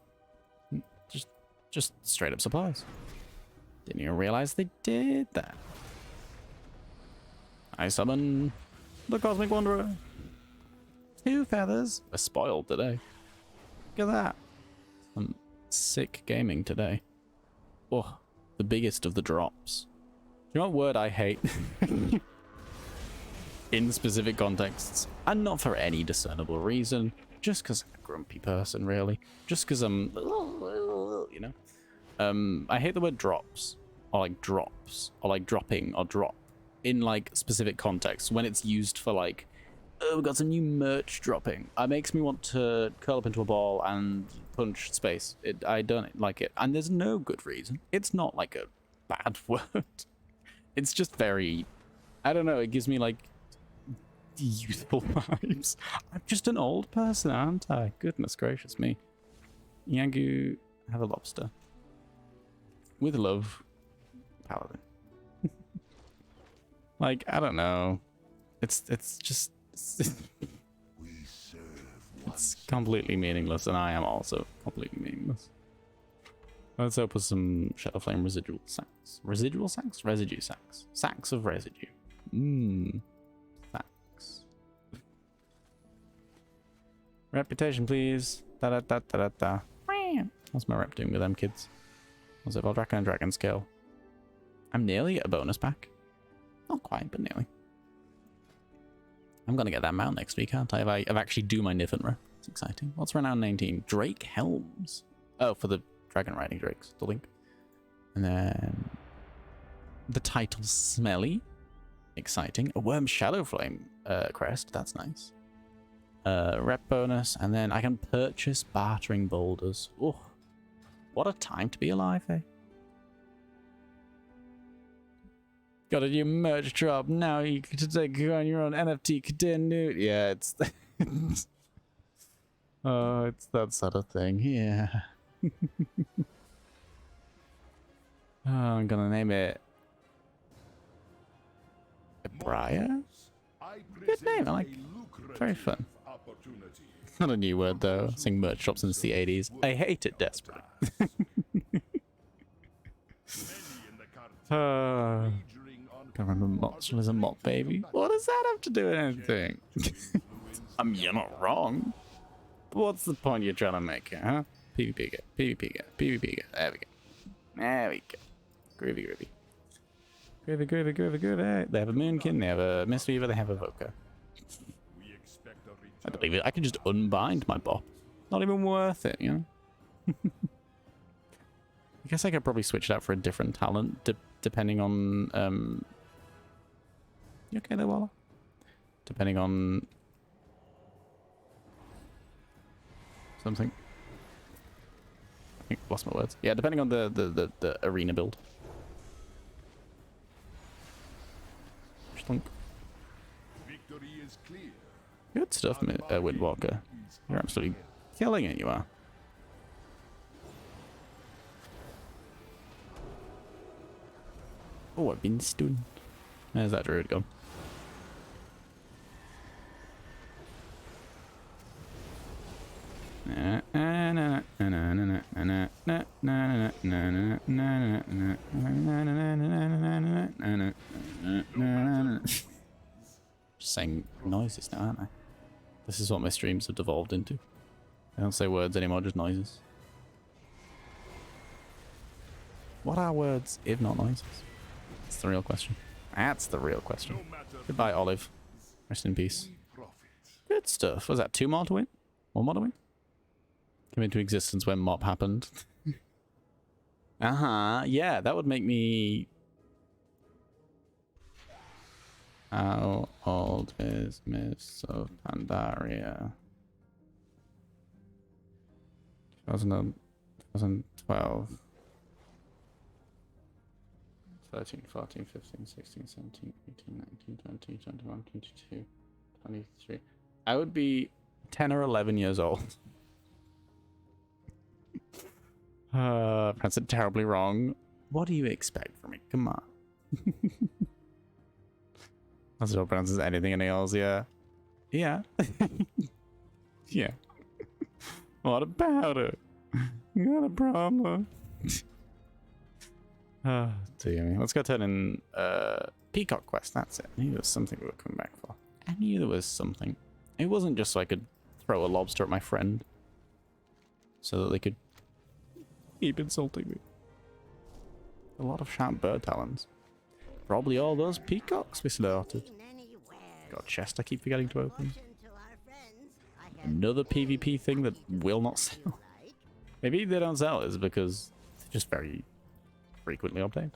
Just straight up supplies. Didn't even realize they did that. I summon the Cosmic Wanderer. 2 feathers. We're spoiled today. Look at that. Some sick gaming today. Oh, the biggest of the drops. Do you know what word I hate? In specific contexts, and not for any discernible reason, just because I'm a grumpy person, really. Just because I'm, you know. I hate the word drops, or like drops, or like dropping, or drop, in like specific contexts, when it's used for like, oh, we've got some new merch dropping. It makes me want to curl up into a ball and punch space. I don't like it, and there's no good reason. It's not like a bad word. It's just very, I don't know, it gives me like youthful vibes. I'm just an old person, aren't I? Goodness gracious me. Yangu, have a lobster. With love, Paladin. Like, I don't know. It's just it's completely meaningless, and I am also completely meaningless. Let's open some Shadow Flame residual sacks. Residual sacks? Residue sacks. Sacks of residue. Sacks. Reputation, please. Da-da-da-da-da-da. How's my rep doing with them kids? Was it Valdraka and Dragon Scale? I'm nearly at a bonus pack. Not quite, but nearly. I'm gonna get that mount next week, aren't I? I've actually do my Nifnra. It's exciting. What's renowned 19? Drake Helms. Oh, for the dragon riding drakes, the link. And then the title Smelly. Exciting. A Worm Shadow Flame crest. That's nice. Rep bonus, and then I can purchase bartering boulders. Oh, what a time to be alive, eh? Got a new merch drop. Now you can take on your own NFT continue. Yeah, it's oh, it's that sort of thing. Yeah. Oh, I'm gonna name it Briar. Good name. I like it. Very fun. Not a new word though. Seeing merch shops since the 80s. I hate it desperately. Can't remember Mott's as a Mott baby. What does that have to do with anything? I mean, you're not wrong. But what's the point you're trying to make here, huh? PvP get, PvP get, PvP get. There we go. There we go. Groovy, groovy. Groovy, groovy, groovy, groovy. They have a Moonkin, they have a Mistweaver, they have a Voka. I believe it. I can just unbind my bop. Not even worth it, you know? I guess I could probably switch it out for a different talent, depending on... You okay there, Walla? Depending on... something. I think I lost my words. Yeah, depending on the arena build. Schlunk. Victory is clear. Good stuff, Windwalker. You're absolutely killing it, you are. Oh, I've been stunned. There's that druid gone. Just saying noises now, aren't I? This is what my streams have devolved into. I don't say words anymore, just noises. What are words if not noises? That's the real question. That's the real question. Goodbye, Olive. Rest in peace. Good stuff. Was that 2 more to win? 1 more to win? Came into existence when MOP happened. Yeah, that would make me... How old is Miss of Pandaria? 2012. 13, 14, 15, 16, 17, 18, 19, 20, 21, 22, 23. I would be 10 or 11 years old. Pronounced it terribly wrong. What do you expect from me? Come on. That's not pronounces anything else, yeah. Yeah. Yeah. What about it? You got a problem? Dear me. Let's go turn in Peacock Quest, that's it. I knew there was something we were coming back for. I knew there was something. It wasn't just so I could throw a lobster at my friend. So that they could keep insulting me. A lot of sharp bird talons. Probably all those peacocks we slaughtered. Got a chest I keep forgetting to open. Another PvP thing that will not sell. Maybe they don't sell is because they're just very frequently updated.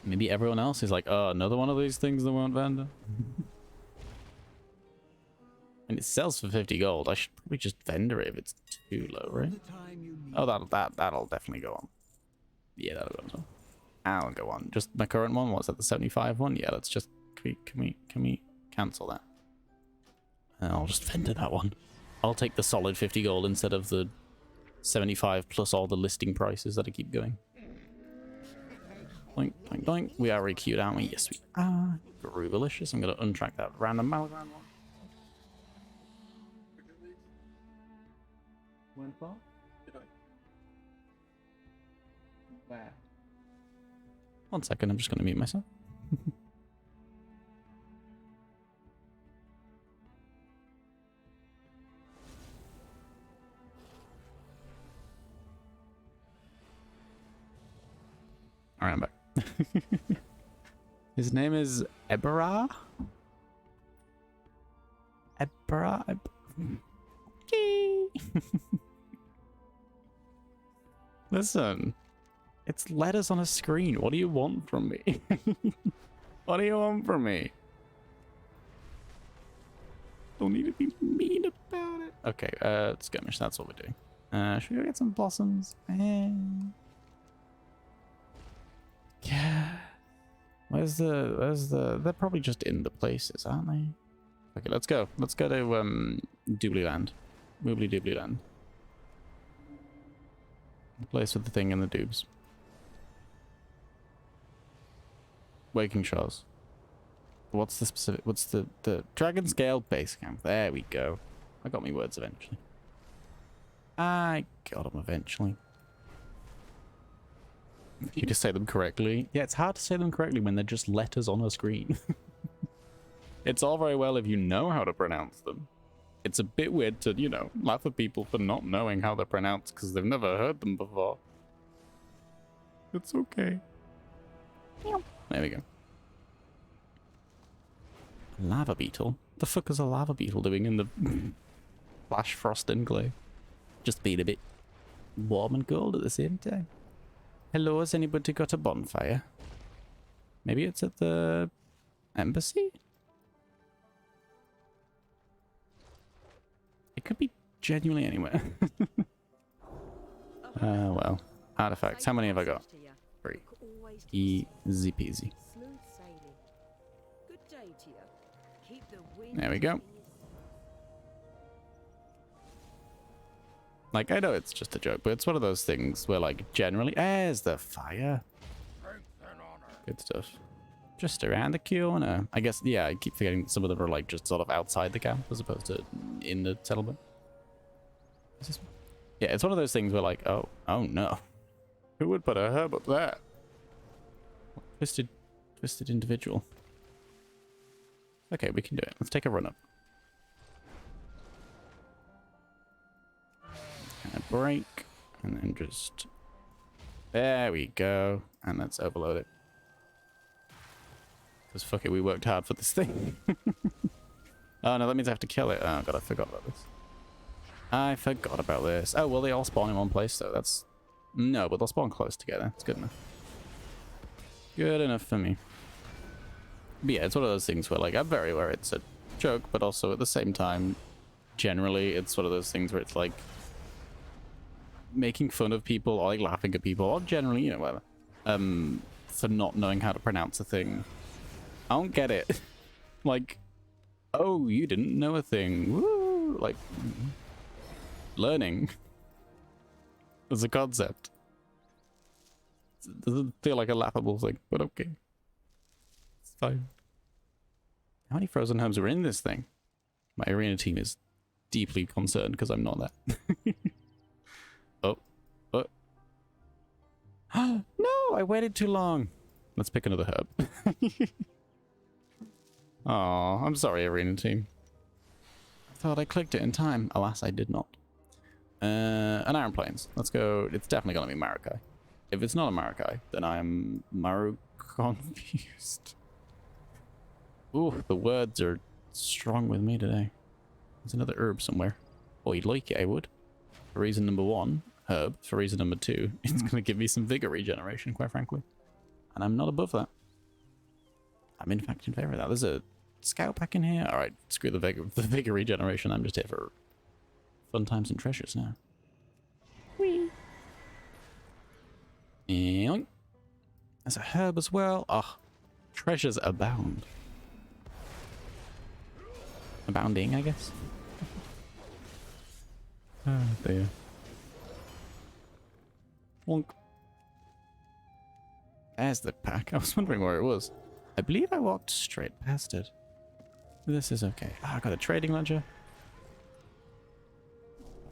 Maybe everyone else is like, oh, another one of these things that won't vendor. And it sells for 50 gold. I should probably just vendor it if it's too low, right? Oh, that'll definitely go on. Yeah, that'll go on as well. I'll go on. Just my current one. What's that? The 75 one? Yeah, let's just can we cancel that? And I'll just vendor that one. I'll take the solid 50 gold instead of the 75 plus all the listing prices that I keep going. Doink, doink, doink. We are re-queued, aren't we? Yes, we are. Groovylicious. I'm going to untrack that random Malground one. Went far? Where? 1 second, I'm just going to mute myself. Alright, I'm back. His name is Ebera? Ebera? Listen. It's letters on a screen. What do you want from me? What do you want from me? Don't need to be mean about it. Okay, skirmish. That's what we're doing. Should we go get some blossoms? Yeah. Where's the? They're probably just in the places, aren't they? Okay, let's go. Let's go to Doobly Land. Woobly Doobly Land. The place with the thing and the doobs. Waking Shores. What's the specific? What's the Dragon Scale Base Camp? There we go. I got me words eventually. I got them eventually. You just say them correctly. Yeah, it's hard to say them correctly when they're just letters on a screen. It's all very well if you know how to pronounce them. It's a bit weird to, you know, laugh at people for not knowing how they're pronounced because they've never heard them before. It's okay. There we go. Lava beetle? The fuck is a lava beetle doing in the flash frost enclave? Just beat a bit. warm and cold at the same time. Hello, has anybody got a bonfire? Maybe it's at the embassy? It could be genuinely anywhere. Well. Artifacts. How many have I got? 3. Easy peasy. Smooth sailing. Good day to you. Keep the wind. There we go. Like, I know it's just a joke, but it's one of those things where, like, generally... There's the fire. Good stuff. Just around the corner. I guess, yeah, I keep forgetting some of them are, like, just sort of outside the camp as opposed to in the settlement. Yeah, it's one of those things where, like, oh no. Who would put a herb up there? Twisted individual. Okay, we can do it. Let's take a run up. And a break. And then just... There we go. And let's overload it. Because fuck it, we worked hard for this thing. Oh no, that means I have to kill it. Oh god, I forgot about this. I forgot about this. Oh, well, they all spawn in one place, so that's... No, but they'll spawn close together. It's good enough. Good enough for me. But yeah, it's one of those things where, like, I'm very aware it's a joke, but also at the same time, generally, it's one of those things where it's, like, making fun of people, or, like, laughing at people, or generally, you know, whatever, for not knowing how to pronounce a thing. I don't get it. Like, oh, you didn't know a thing. Woo! Like, learning as a concept. It doesn't feel like a laughable thing, but okay. It's fine. How many frozen herbs are in this thing? My arena team is deeply concerned because I'm not that. Oh. No, I waited too long. Let's pick another herb. Aw, I'm sorry, arena team. I thought I clicked it in time. Alas, I did not. An Iron Plains. Let's go. It's definitely going to be Maracai. If it's not a Maracai, then I'm Maru confused. Ooh, the words are strong with me today. There's another herb somewhere. Oh, you'd like it, I would. For reason number 1, herb. For reason number 2, it's going to give me some vigor regeneration, quite frankly. And I'm not above that. I'm in fact in favor of that. There's a scout pack in here. All right, screw the vigor regeneration. I'm just here for fun times and treasures now. Whee! And there's a herb as well. Ah, treasures abound. Abounding, I guess. Oh dear. Wonk. There's the pack. I was wondering where it was. I believe I walked straight past it. This is okay. I got a trading ledger.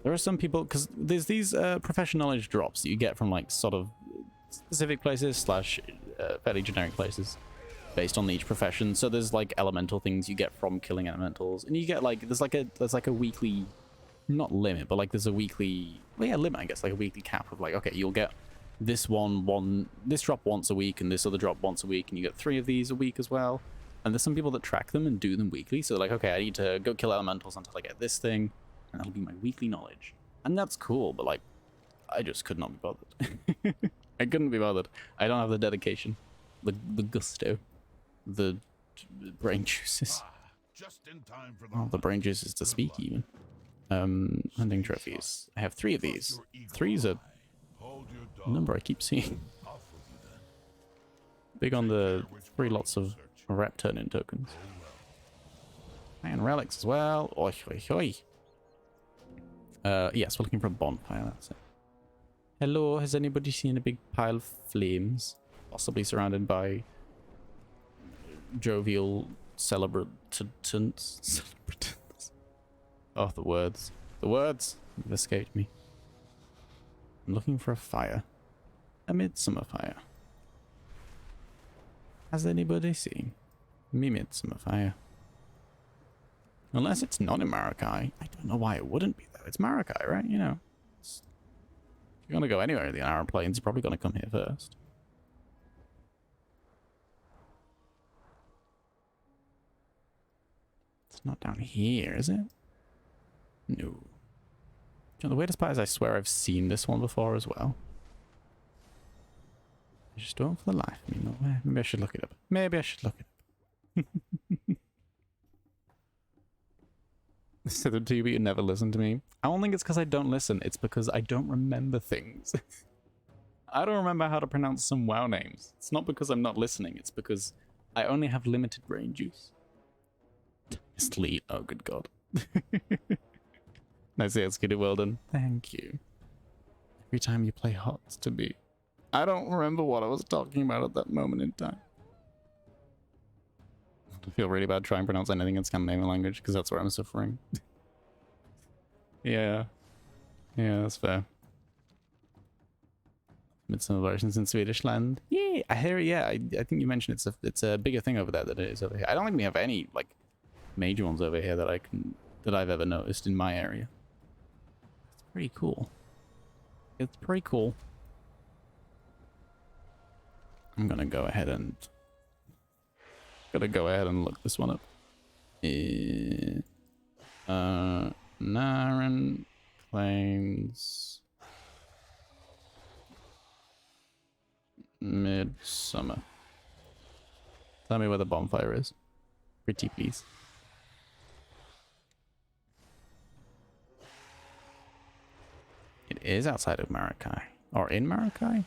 There are some people, because there's these professional knowledge drops that you get from, like, sort of specific places slash fairly generic places based on each profession. So there's, like, elemental things you get from killing elementals, and you get, like, there's like a weekly, not limit, but, like, there's a weekly, well, yeah, limit, I guess, like a weekly cap of, like, okay, you'll get this this drop once a week and this other drop once a week, and you get 3 of these a week as well. And there's some people that track them and do them weekly, so like, okay, I need to go kill elementals until I get this thing, and that'll be my weekly knowledge. And that's cool, but, like, I just could not be bothered. I couldn't be bothered. I don't have the dedication, the gusto, the brain juices. Just in time for Oh, the brain juices to speak even. Hunting trophies. I have 3 of these. 3's a number I keep seeing. Big on the 3 lots of rep turn-in tokens. And relics as well. Oi, oi, oi. Yes, we're looking for a bonfire, that's it. Hello, has anybody seen a big pile of flames? Possibly surrounded by jovial celebratants. Oh, the words. The words have escaped me. I'm looking for a fire. A midsummer fire. Has anybody seen me midsummer fire? Unless it's not in Maracai. I don't know why it wouldn't be, though. It's Maracai, right? You know. If you're going to go anywhere in the Iron Plains, you're probably going to come here first. It's not down here, is it? No. You know, the weirdest part is I swear I've seen this one before as well. I just don't for the life of me know where. Maybe I should look it up. Maybe I should look it up. So the two of you never listen to me. I don't think it's because I don't listen. It's because I don't remember things. I don't remember how to pronounce some WoW names. It's not because I'm not listening. It's because I only have limited brain juice. Sleep. Oh, good God. Nice executed. Well done. Thank you. Every time you play HOTS to me. I don't remember what I was talking about at that moment in time. I feel really bad trying to pronounce anything in Scandinavian language because that's where I'm suffering. Yeah. Yeah, that's fair. Midsummer versions in Swedish land. Yeah, I hear it. Yeah, I think you mentioned it's a bigger thing over there than it is over here. I don't think we have any like major ones over here that I've ever noticed in my area. It's pretty cool. It's pretty cool. I'm gonna go ahead and look this one up. Naren claims Midsummer. Tell me where the bonfire is. Pretty please. It is outside of Maracay. Or in Maracay?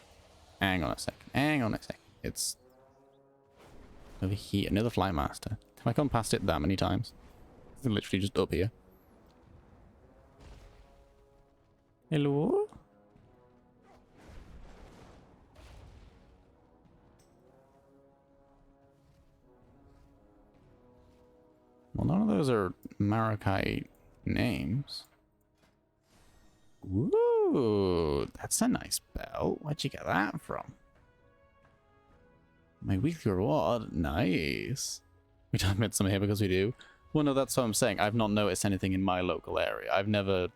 Hang on a second. Hang on a second. It's over here. Another Flightmaster. Have I gone past it that many times? It's literally just up here. Hello? Well, none of those are Maracay names. Ooh, that's a nice belt. Where'd you get that from? My weekly reward. Nice. We don't admit some here because we do. Well, no, that's what I'm saying. I've not noticed anything in my local area.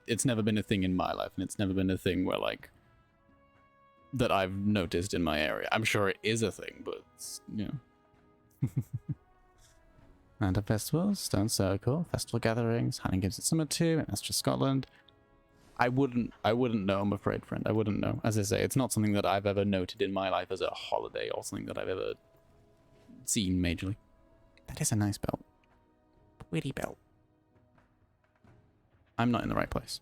It's never been a thing in my life, and it's never been a thing where, like, that I've noticed in my area. I'm sure it is a thing, but, you know. Random festivals, Stone Circle, festival gatherings, hunting games at Summer 2, and that's just Scotland. I wouldn't know, I'm afraid, friend. I wouldn't know. As I say, it's not something that I've ever noted in my life as a holiday or something that I've ever seen majorly. That is a nice belt. Pretty belt. I'm not in the right place.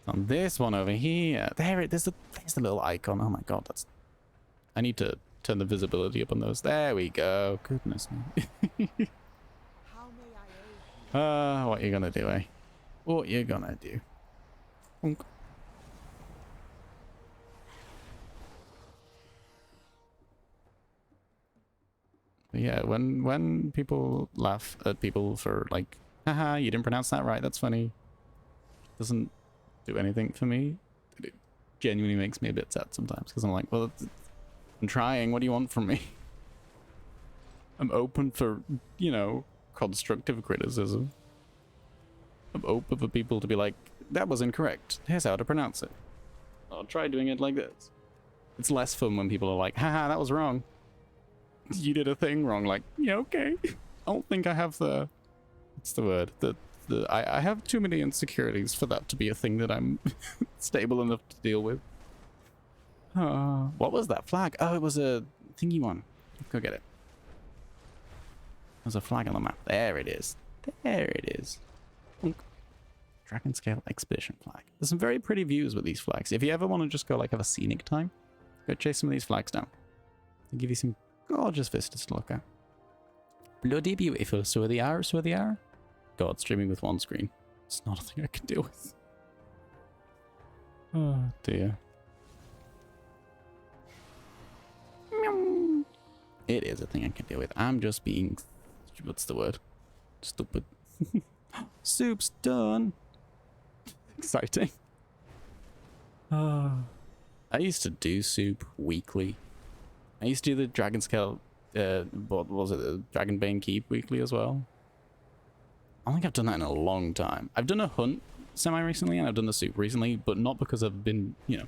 On this one over here. There's the little icon. Oh my god, I need to turn the visibility up on those. There we go. Goodness me. What are you gonna do, eh? What you gonna do? Bonk. But yeah, when people laugh at people for like, haha, you didn't pronounce that right, that's funny. Doesn't do anything for me. It genuinely makes me a bit sad sometimes because I'm like, well, I'm trying. What do you want from me? I'm open for, you know, constructive criticism. I'm open for people to be like, that was incorrect. Here's how to pronounce it. I'll try doing it like this. It's less fun when people are like, haha, that was wrong. You did a thing wrong. Like, yeah, okay. I don't think I have what's the word? I have too many insecurities for that to be a thing that I'm stable enough to deal with. What was that flag? Oh, it was a thingy one. Let's go get it. There's a flag on the map. There it is. There it is. Dragon Scale Expedition flag. There's some very pretty views with these flags. If you ever want to just go like have a scenic time, go chase some of these flags down. They give you some gorgeous vistas to look at. Bloody beautiful. So they are. So they are. God, streaming with one screen. It's not a thing I can deal with. Oh dear. It is a thing I can deal with. I'm just being, what's the word? Stupid. Soup's done. Exciting. I used to do soup weekly. I used to do the Dragon Scale, what was it, the Dragonbane Keep weekly as well. I don't think I've done that in a long time. I've done a hunt semi-recently, and I've done the soup recently, but not because I've been, you know,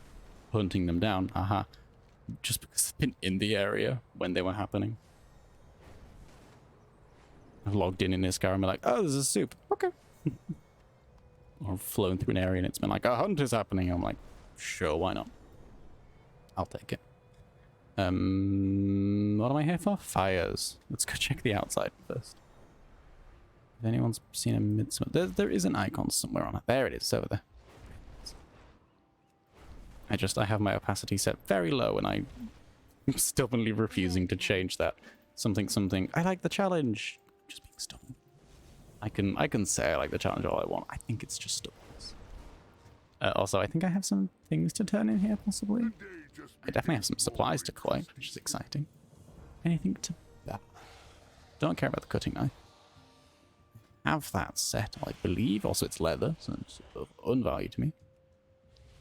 hunting them down. Aha. Just because I've been in the area when they were happening. I've logged in this car and I'm like, oh, there's a soup. Okay. or flown through an area and it's been like, a hunt is happening. I'm like, sure, why not? I'll take it. What am I here for? Fires. Let's go check the outside first. If anyone's seen a midsummer, there is an icon somewhere on it. There it is, it's over there. I have my opacity set very low and I'm stubbornly refusing to change that. Something. I like the challenge. Just being stubborn. I can say I like the challenge all I want. I think it's just stubbornness. Also, I think I have some things to turn in here, possibly. I definitely have some supplies to collect, which is exciting. Anything to... Don't care about the cutting knife. Have that set, I believe. Also, it's leather, so it's of unvalue to me.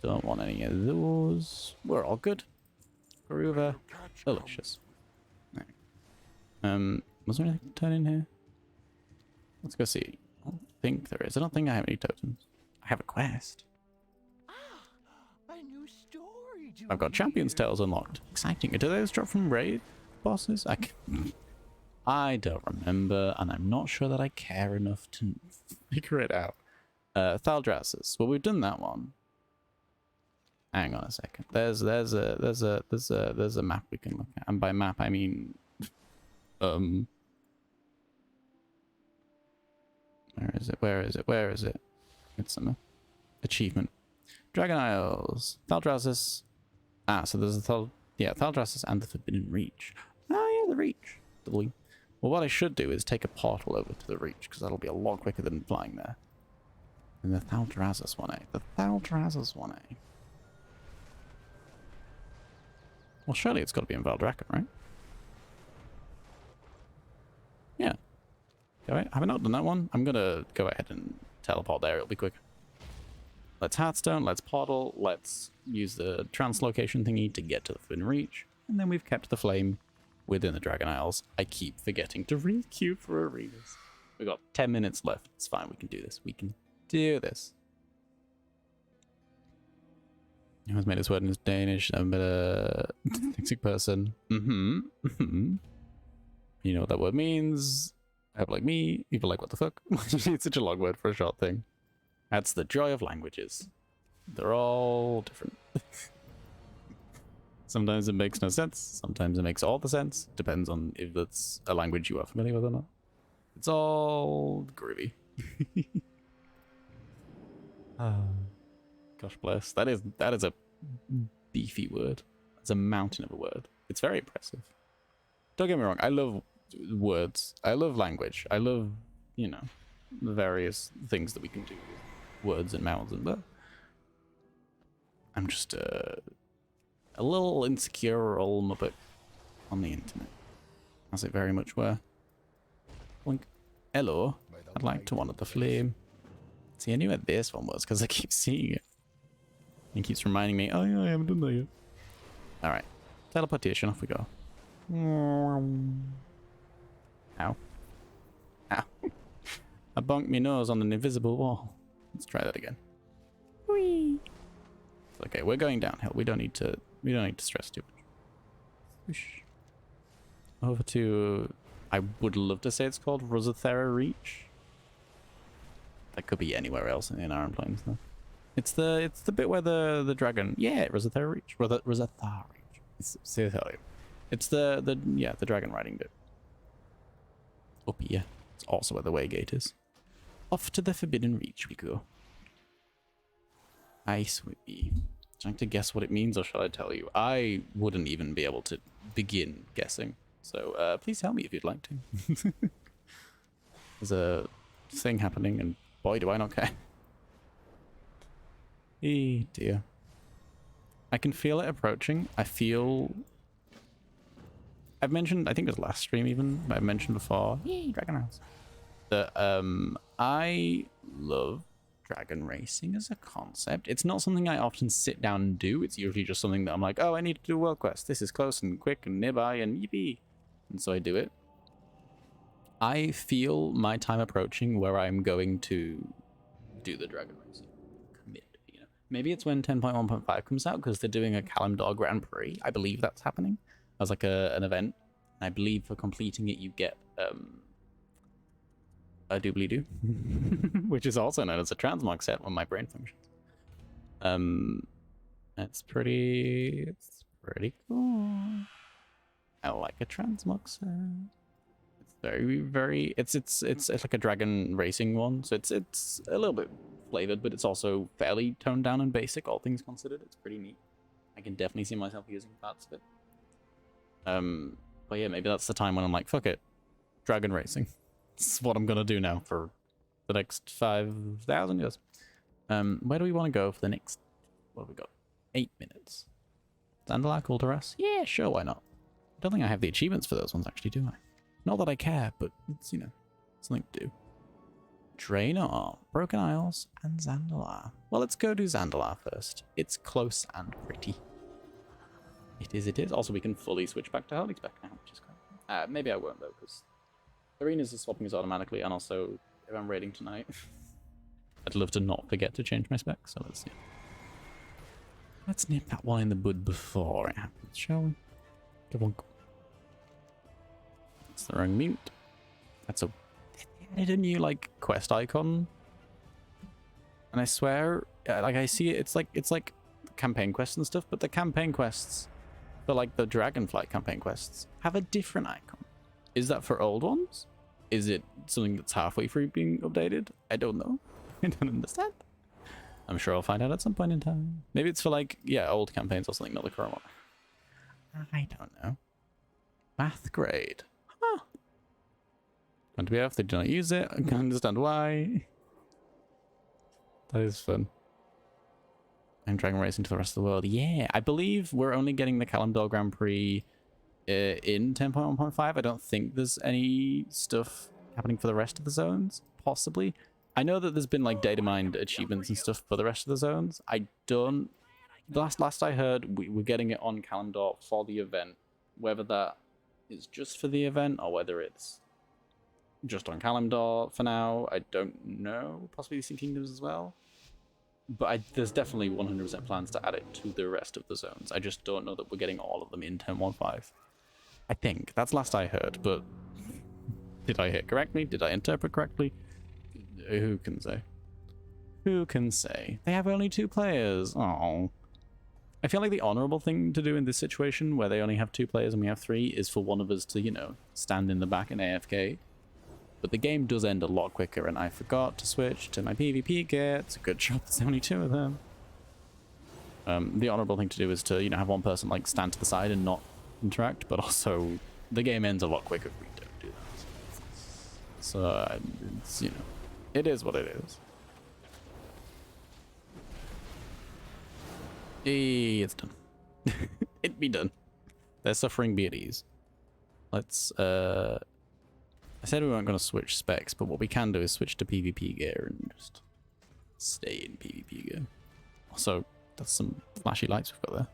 Don't want any of those. We're all good. Grover. Delicious. Right. Was there anything to turn in here? Let's go see. I don't think there is. I don't think I have any totems. I have a quest. A new story to I've got Champion's Tales unlocked. Exciting. Do those drop from raid bosses? I don't remember, and I'm not sure that I care enough to figure it out. Thaldraszus. Well, we've done that one. Hang on a second. There's a map we can look at, and by map I mean, where is it? It's some achievement. Dragon Isles, Thaldraszus. So there's Thaldraszus and the Forbidden Reach. Oh yeah, the Reach. Well, what I should do is take a portal over to the Reach, because that'll be a lot quicker than flying there. And the Thaldraszus 1A. The Thaldraszus 1A. Well, surely it's got to be in Valdrakken, right? Yeah. Have I not done that one? I'm going to go ahead and teleport there. It'll be quick. Let's Hearthstone, let's portal, let's use the translocation thingy to get to the Forbidden Reach. And then we've kept the flame within the Dragon Isles. I keep forgetting to re-queue for arenas. We've got 10 minutes left. It's fine. We can do this. We can do this. Who has made his word in his Danish? I'm a dyslexic person. You know what that word means. People like me. People like what the fuck. It's such a long word for a short thing. That's the joy of languages. They're all different. Sometimes it makes no sense. Sometimes it makes all the sense. Depends on if that's a language you are familiar with or not. It's all groovy. Gosh bless. That is a beefy word. It's a mountain of a word. It's very impressive. Don't get me wrong. I love words. I love language. I love, you know, the various things that we can do with words and mouths and but I'm just a little insecure old muppet on the internet. As it very much were. Blink. Hello. I'd like to one of the flame. See, I knew what this one was because I keep seeing it. It keeps reminding me, oh yeah, I haven't done that yet. Alright. Teleportation, off we go. Ow. Ow. I bonked my nose on an invisible wall. Let's try that again. Whee! Okay, we're going downhill. We don't need to stress too much. Whoosh. Over to, I would love to say it's called Ruzathera Reach. That could be anywhere else in Iron Plains though. It's the bit where the dragon, yeah, Ruzathera Reach. Ruzathera Reach. It's the dragon riding bit. Up here. It's also where the Waygate is. Off to the Forbidden Reach we go. Ice would be. Trying to guess what it means, or shall I tell you? I wouldn't even be able to begin guessing. So please tell me if you'd like to. There's a thing happening, and boy, do I not care. Eh, dear. I can feel it approaching. I've mentioned, I think it was last stream even, but I've mentioned before, yay, Dragon House. That I love dragon racing as a concept. It's not something I often sit down and do. It's usually just something that I'm like, oh, I need to do a world quest. This is close and quick and nearby and yippee. And so I do it. I feel my time approaching where I'm going to do the dragon racing. Commit, you know. Maybe it's when 10.1.5 comes out because they're doing a Kalimdor Grand Prix. I believe that's happening as like an event. I believe for completing it you get a doobly-doo, which is also known as a transmog set when my brain functions. It's pretty cool. I like a transmog set. It's very it's like a dragon racing one, so it's a little bit flavored, but it's also fairly toned down and basic, all things considered. It's pretty neat. I can definitely see myself using parts of it. But yeah, maybe that's the time when I'm like, fuck it, dragon racing. This is what I'm gonna do now for the next 5,000 years. Where do we want to go for the next? What have we got? 8 minutes. Zandalar, Kultaras? Yeah, sure, why not? I don't think I have the achievements for those ones, actually, do I? Not that I care, but it's, you know, something to do. Draenor, Broken Isles, and Zandalar. Well, let's go do Zandalar first. It's close and pretty. It is. Also, we can fully switch back to Holy Spec now, which is great. Maybe I won't, though, because Arenas are swapping us automatically, and also, if I'm raiding tonight, I'd love to not forget to change my spec, so let's see. Let's nip that one in the bud before it happens, shall we? Come on. That's the wrong mute. That's a... They added a new, like, quest icon. And I swear, like, I see it, it's like campaign quests and stuff, but the campaign quests, for, like, the Dragonflight campaign quests, have a different icon. Is that for old ones? Is it something that's halfway through being updated? I don't know. I don't understand. I'm sure I'll find out at some point in time. Maybe it's for, like, yeah, old campaigns or something, not the current one. I don't know. Math grade. Huh. Going to be off, they do not use it. I can understand why. That is fun. I'm Dragon Racing to the rest of the world. Yeah, I believe we're only getting the Kalimdor Grand Prix in 10.1.5. I don't think there's any stuff happening for the rest of the zones, possibly. I know that there's been like data mined achievements and stuff for the rest of the zones. I don't... Last I heard, we were getting it on Kalimdor for the event. Whether that is just for the event or whether it's just on Kalimdor for now, I don't know. Possibly the Sea Kingdoms as well. But there's definitely 100% plans to add it to the rest of the zones. I just don't know that we're getting all of them in 10.1.5. I think. That's last I heard, but... Did I hear correctly? Did I interpret correctly? Who can say? Who can say? They have only 2 players. Oh. I feel like the honorable thing to do in this situation, where they only have 2 players and we have 3, is for one of us to, you know, stand in the back and AFK. But the game does end a lot quicker, and I forgot to switch to my PvP gear. It's a good job there's only 2 of them. The honorable thing to do is to, you know, have one person, like, stand to the side and not interact, but also the game ends a lot quicker if we don't do that. So, it's, you know, it is what it is. It's done. It be done. Their suffering be at ease. Let's, I said we weren't going to switch specs, but what we can do is switch to PvP gear and just stay in PvP gear. Also, that's some flashy lights we've got there.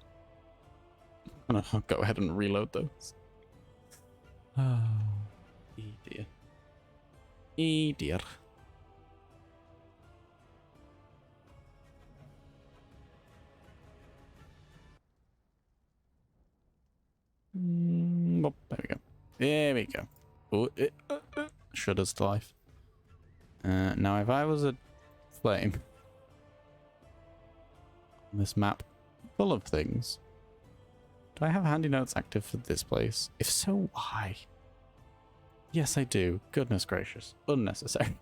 I'm gonna go ahead and reload those. Oh, dear. Dear. Oh, there we go. There we go. Oh, shudders to life. Now, if I was a flame on this map full of things, do I have handy notes active for this place? If so, why? Yes, I do. Goodness gracious. Unnecessary.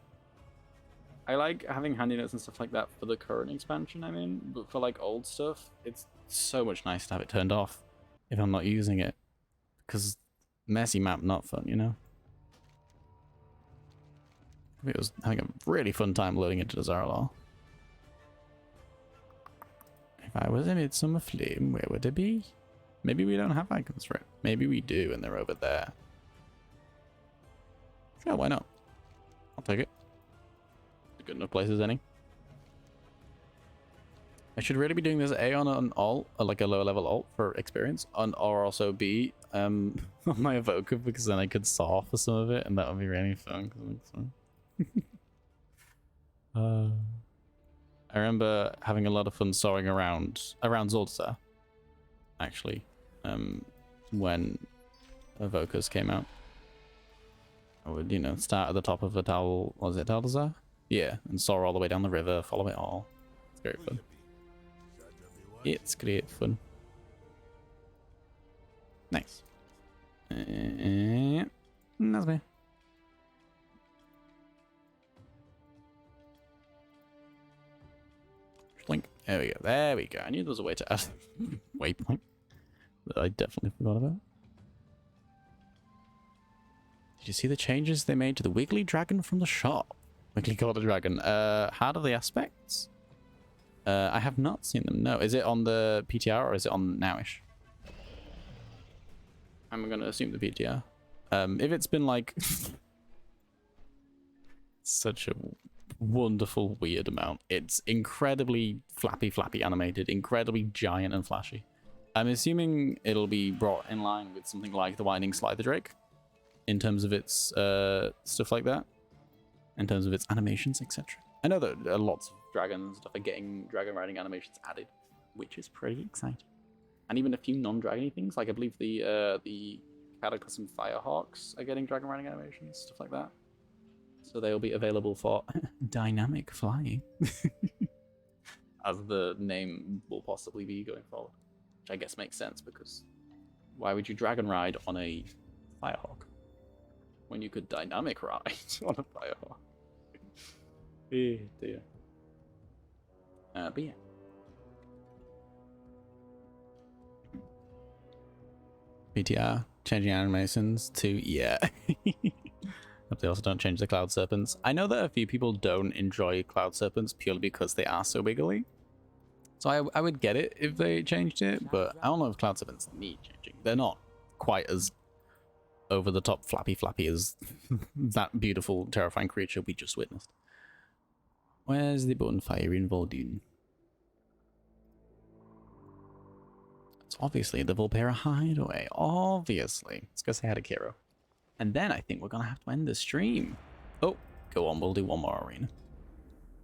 I like having handy notes and stuff like that for the current expansion I'm in, but for like old stuff, it's so much nicer to have it turned off if I'm not using it. Because messy map, not fun, you know? It was having a really fun time loading into Zaralor. If I was a Midsummer Flame, where would it be? Maybe we don't have icons for it. Maybe we do, and they're over there. Sure, why not? I'll take it. Good enough place as any. I should really be doing this A on an alt, or like a lower level alt for experience, or also B on my evoker, because then I could saw for some of it, and that would be really fun. I remember having a lot of fun soaring around Zoltar, actually, when evokers came out. I would, you know, start at the top of the Tal, was it Talazar? Yeah, and soar all the way down the river, follow it all. It's great fun. It's great fun. Nice. That's me. Blink. There we go. There we go. I knew there was a way to add waypoint that I definitely forgot about. Did you see the changes they made to the Wiggly Dragon from the shop? Wiggly called the dragon. How are the aspects? I have not seen them. No. Is it on the PTR or is it on Nowish? I'm gonna assume the PTR. If it's been like such a wonderful weird amount. It's incredibly flappy animmated, incredibly giant and flashy. I'm assuming it'll be brought in line with something like the Winding Slither Drake in terms of its stuff like that, in terms of its animations, etc. I know that lots of dragons and stuff are getting dragon riding animations added, which is pretty exciting. And even a few non-dragony things, like I believe the Cataclysm Firehawks are getting dragon riding animations, stuff like that. So they'll be available for dynamic flying, as the name will possibly be going forward. Which I guess makes sense, because why would you dragon ride on a Firehawk when you could dynamic ride on a Firehawk? Eh, dear. But yeah. BTR, changing animations to, yeah. Hope they also don't change the Cloud Serpents. I know that a few people don't enjoy Cloud Serpents purely because they are so wiggly. So I would get it if they changed it, but I don't know if Cloud Serpents need changing. They're not quite as over-the-top flappy as that beautiful, terrifying creature we just witnessed. Where's the bonfire in VoD? It's obviously the Volpera hideaway. Obviously. Let's go say hi to Kiro. And then I think we're going to have to end the stream. Oh, go on. We'll do one more arena.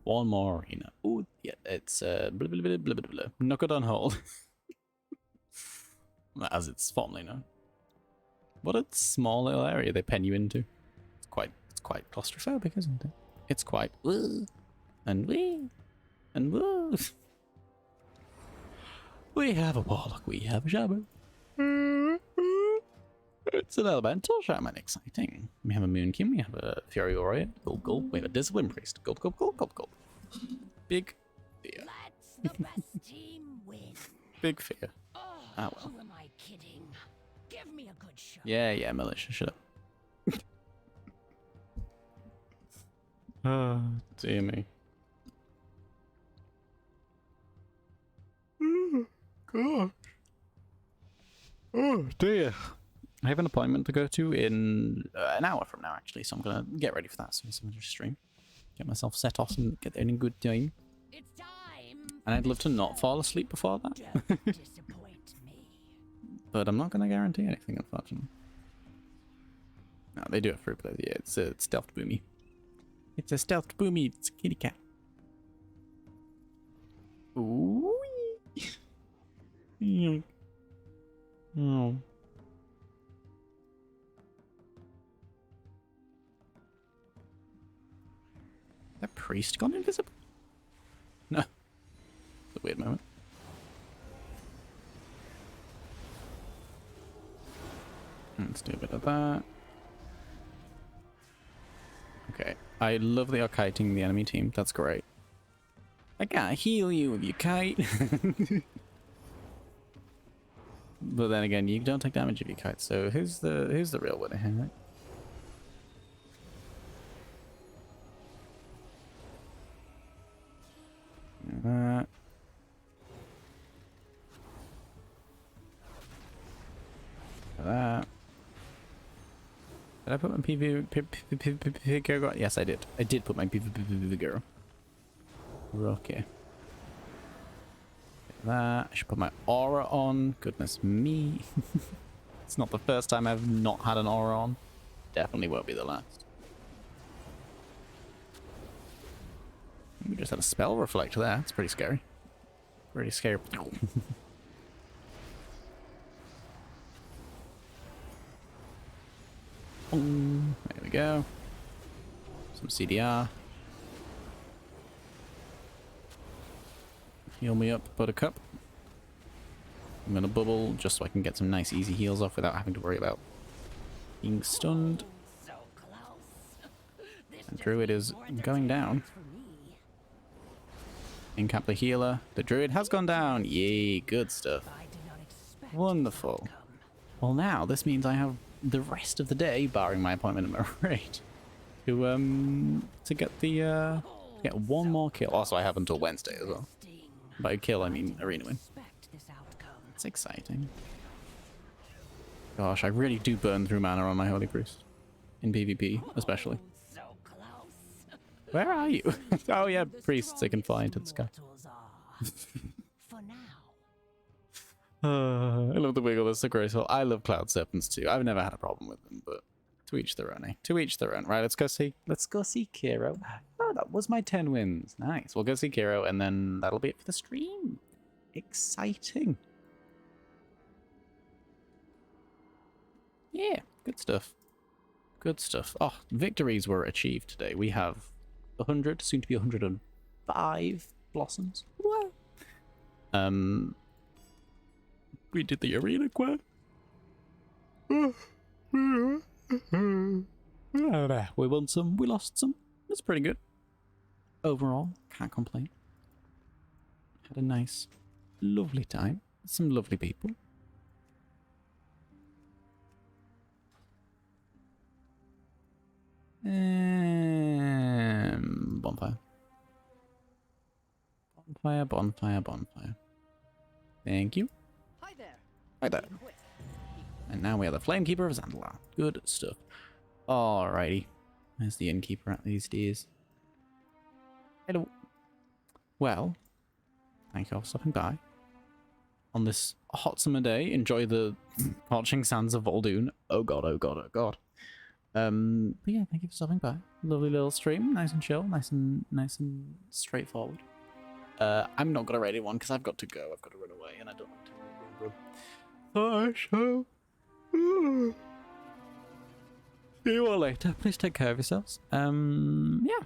One more arena. Oh, yeah. It's blah, blah, blah, blah, blah, blah. Knock it on hold. As it's formerly known. What a small little area they pen you into. It's quite claustrophobic, isn't it? It's quite woo and wee and woo. We have a warlock, we have a shaman. It's an elemental shaman, exciting. We have a moonkin, we have a fury warrior, gulp gulp, we have a discipline priest, gulp gulp gulp gulp gulp. Big fear. Let's the best team win. Big fear. Oh, Ah well. who am I kidding? Give me a good shot. Yeah, militia, shut up. Oh, dear me. Gosh. Oh dear. I have an appointment to go to in an hour from now, actually, so I'm gonna get ready for that. So I'm gonna stream, get myself set off, and get there in good time. It's time. And I'd love to not fall asleep before that, Don't disappoint me. but I'm not gonna guarantee anything, unfortunately. No, they do it for replays. Yeah, it's a stealthed boomy. It's a stealthed boomy. It's a kitty cat. Ooh. Oh. That priest gone invisible? No. It's a weird moment. Let's do a bit of that. Okay. I love that you're kiting the enemy team. That's great. I can't heal you with your kite. But then again, you don't take damage if you kite, so who's the real winner here, right? That. That. Did I put my PvP girl? Yes, I did. I did put my PvP girl. Okay. That. I should put my aura on. Goodness me. It's not the first time I've not had an aura on. Definitely won't be the last. We just had a spell reflector there. That's pretty scary. Pretty scary. Boom. There we go. Some CDR. Heal me up, Buttercup. I'm gonna bubble just so I can get some nice easy heals off without having to worry about being stunned. So close. This And just Druid means is more going down. entertainment for me. Incap the healer. The Druid has gone down. Yay, good stuff. I did not expect Wonderful. this outcome. Well, now this means I have the rest of the day, barring my appointment at my rate, to get the get one more kill. Also, I have until Wednesday as well. Sting. By kill, I mean arena win. Expect this outcome. It's exciting. Gosh, I really do burn through mana on my Holy Priest. In PvP, especially. So close. Where are you? Oh yeah, priests, they can fly into the sky. Mortals are. For now. I love the wiggle, that's so graceful. I love cloud serpents too. I've never had a problem with them, but to each their own, eh? To each their own. Right, let's go see Kiro. Oh, that was my 10 wins. Nice. We'll go see Kiro, and then that'll be it for the stream. Exciting. Yeah, good stuff. Good stuff. Oh, victories were achieved today. We have 100, soon to be 105 blossoms. What? We did the arena quest. We won some, we lost some. That's pretty good. Overall, can't complain. Had a nice, lovely time. Some lovely people. Bonfire. Bonfire. Thank you. Hi there. Hi there. And now we are the Flamekeeper of Zandalar. Good stuff. Alrighty. There's the innkeeper at these days. Hello. Well, thank you all for stopping by. On this hot summer day, enjoy the parching sands of Voldoon. Oh god, oh god, oh god. But yeah, thank you for stopping by. Lovely little stream, nice and chill, nice and straightforward. I'm not gonna rate one because I've got to go. I've got to run away, and I don't like to run. See you all later. Please take care of yourselves. Yeah.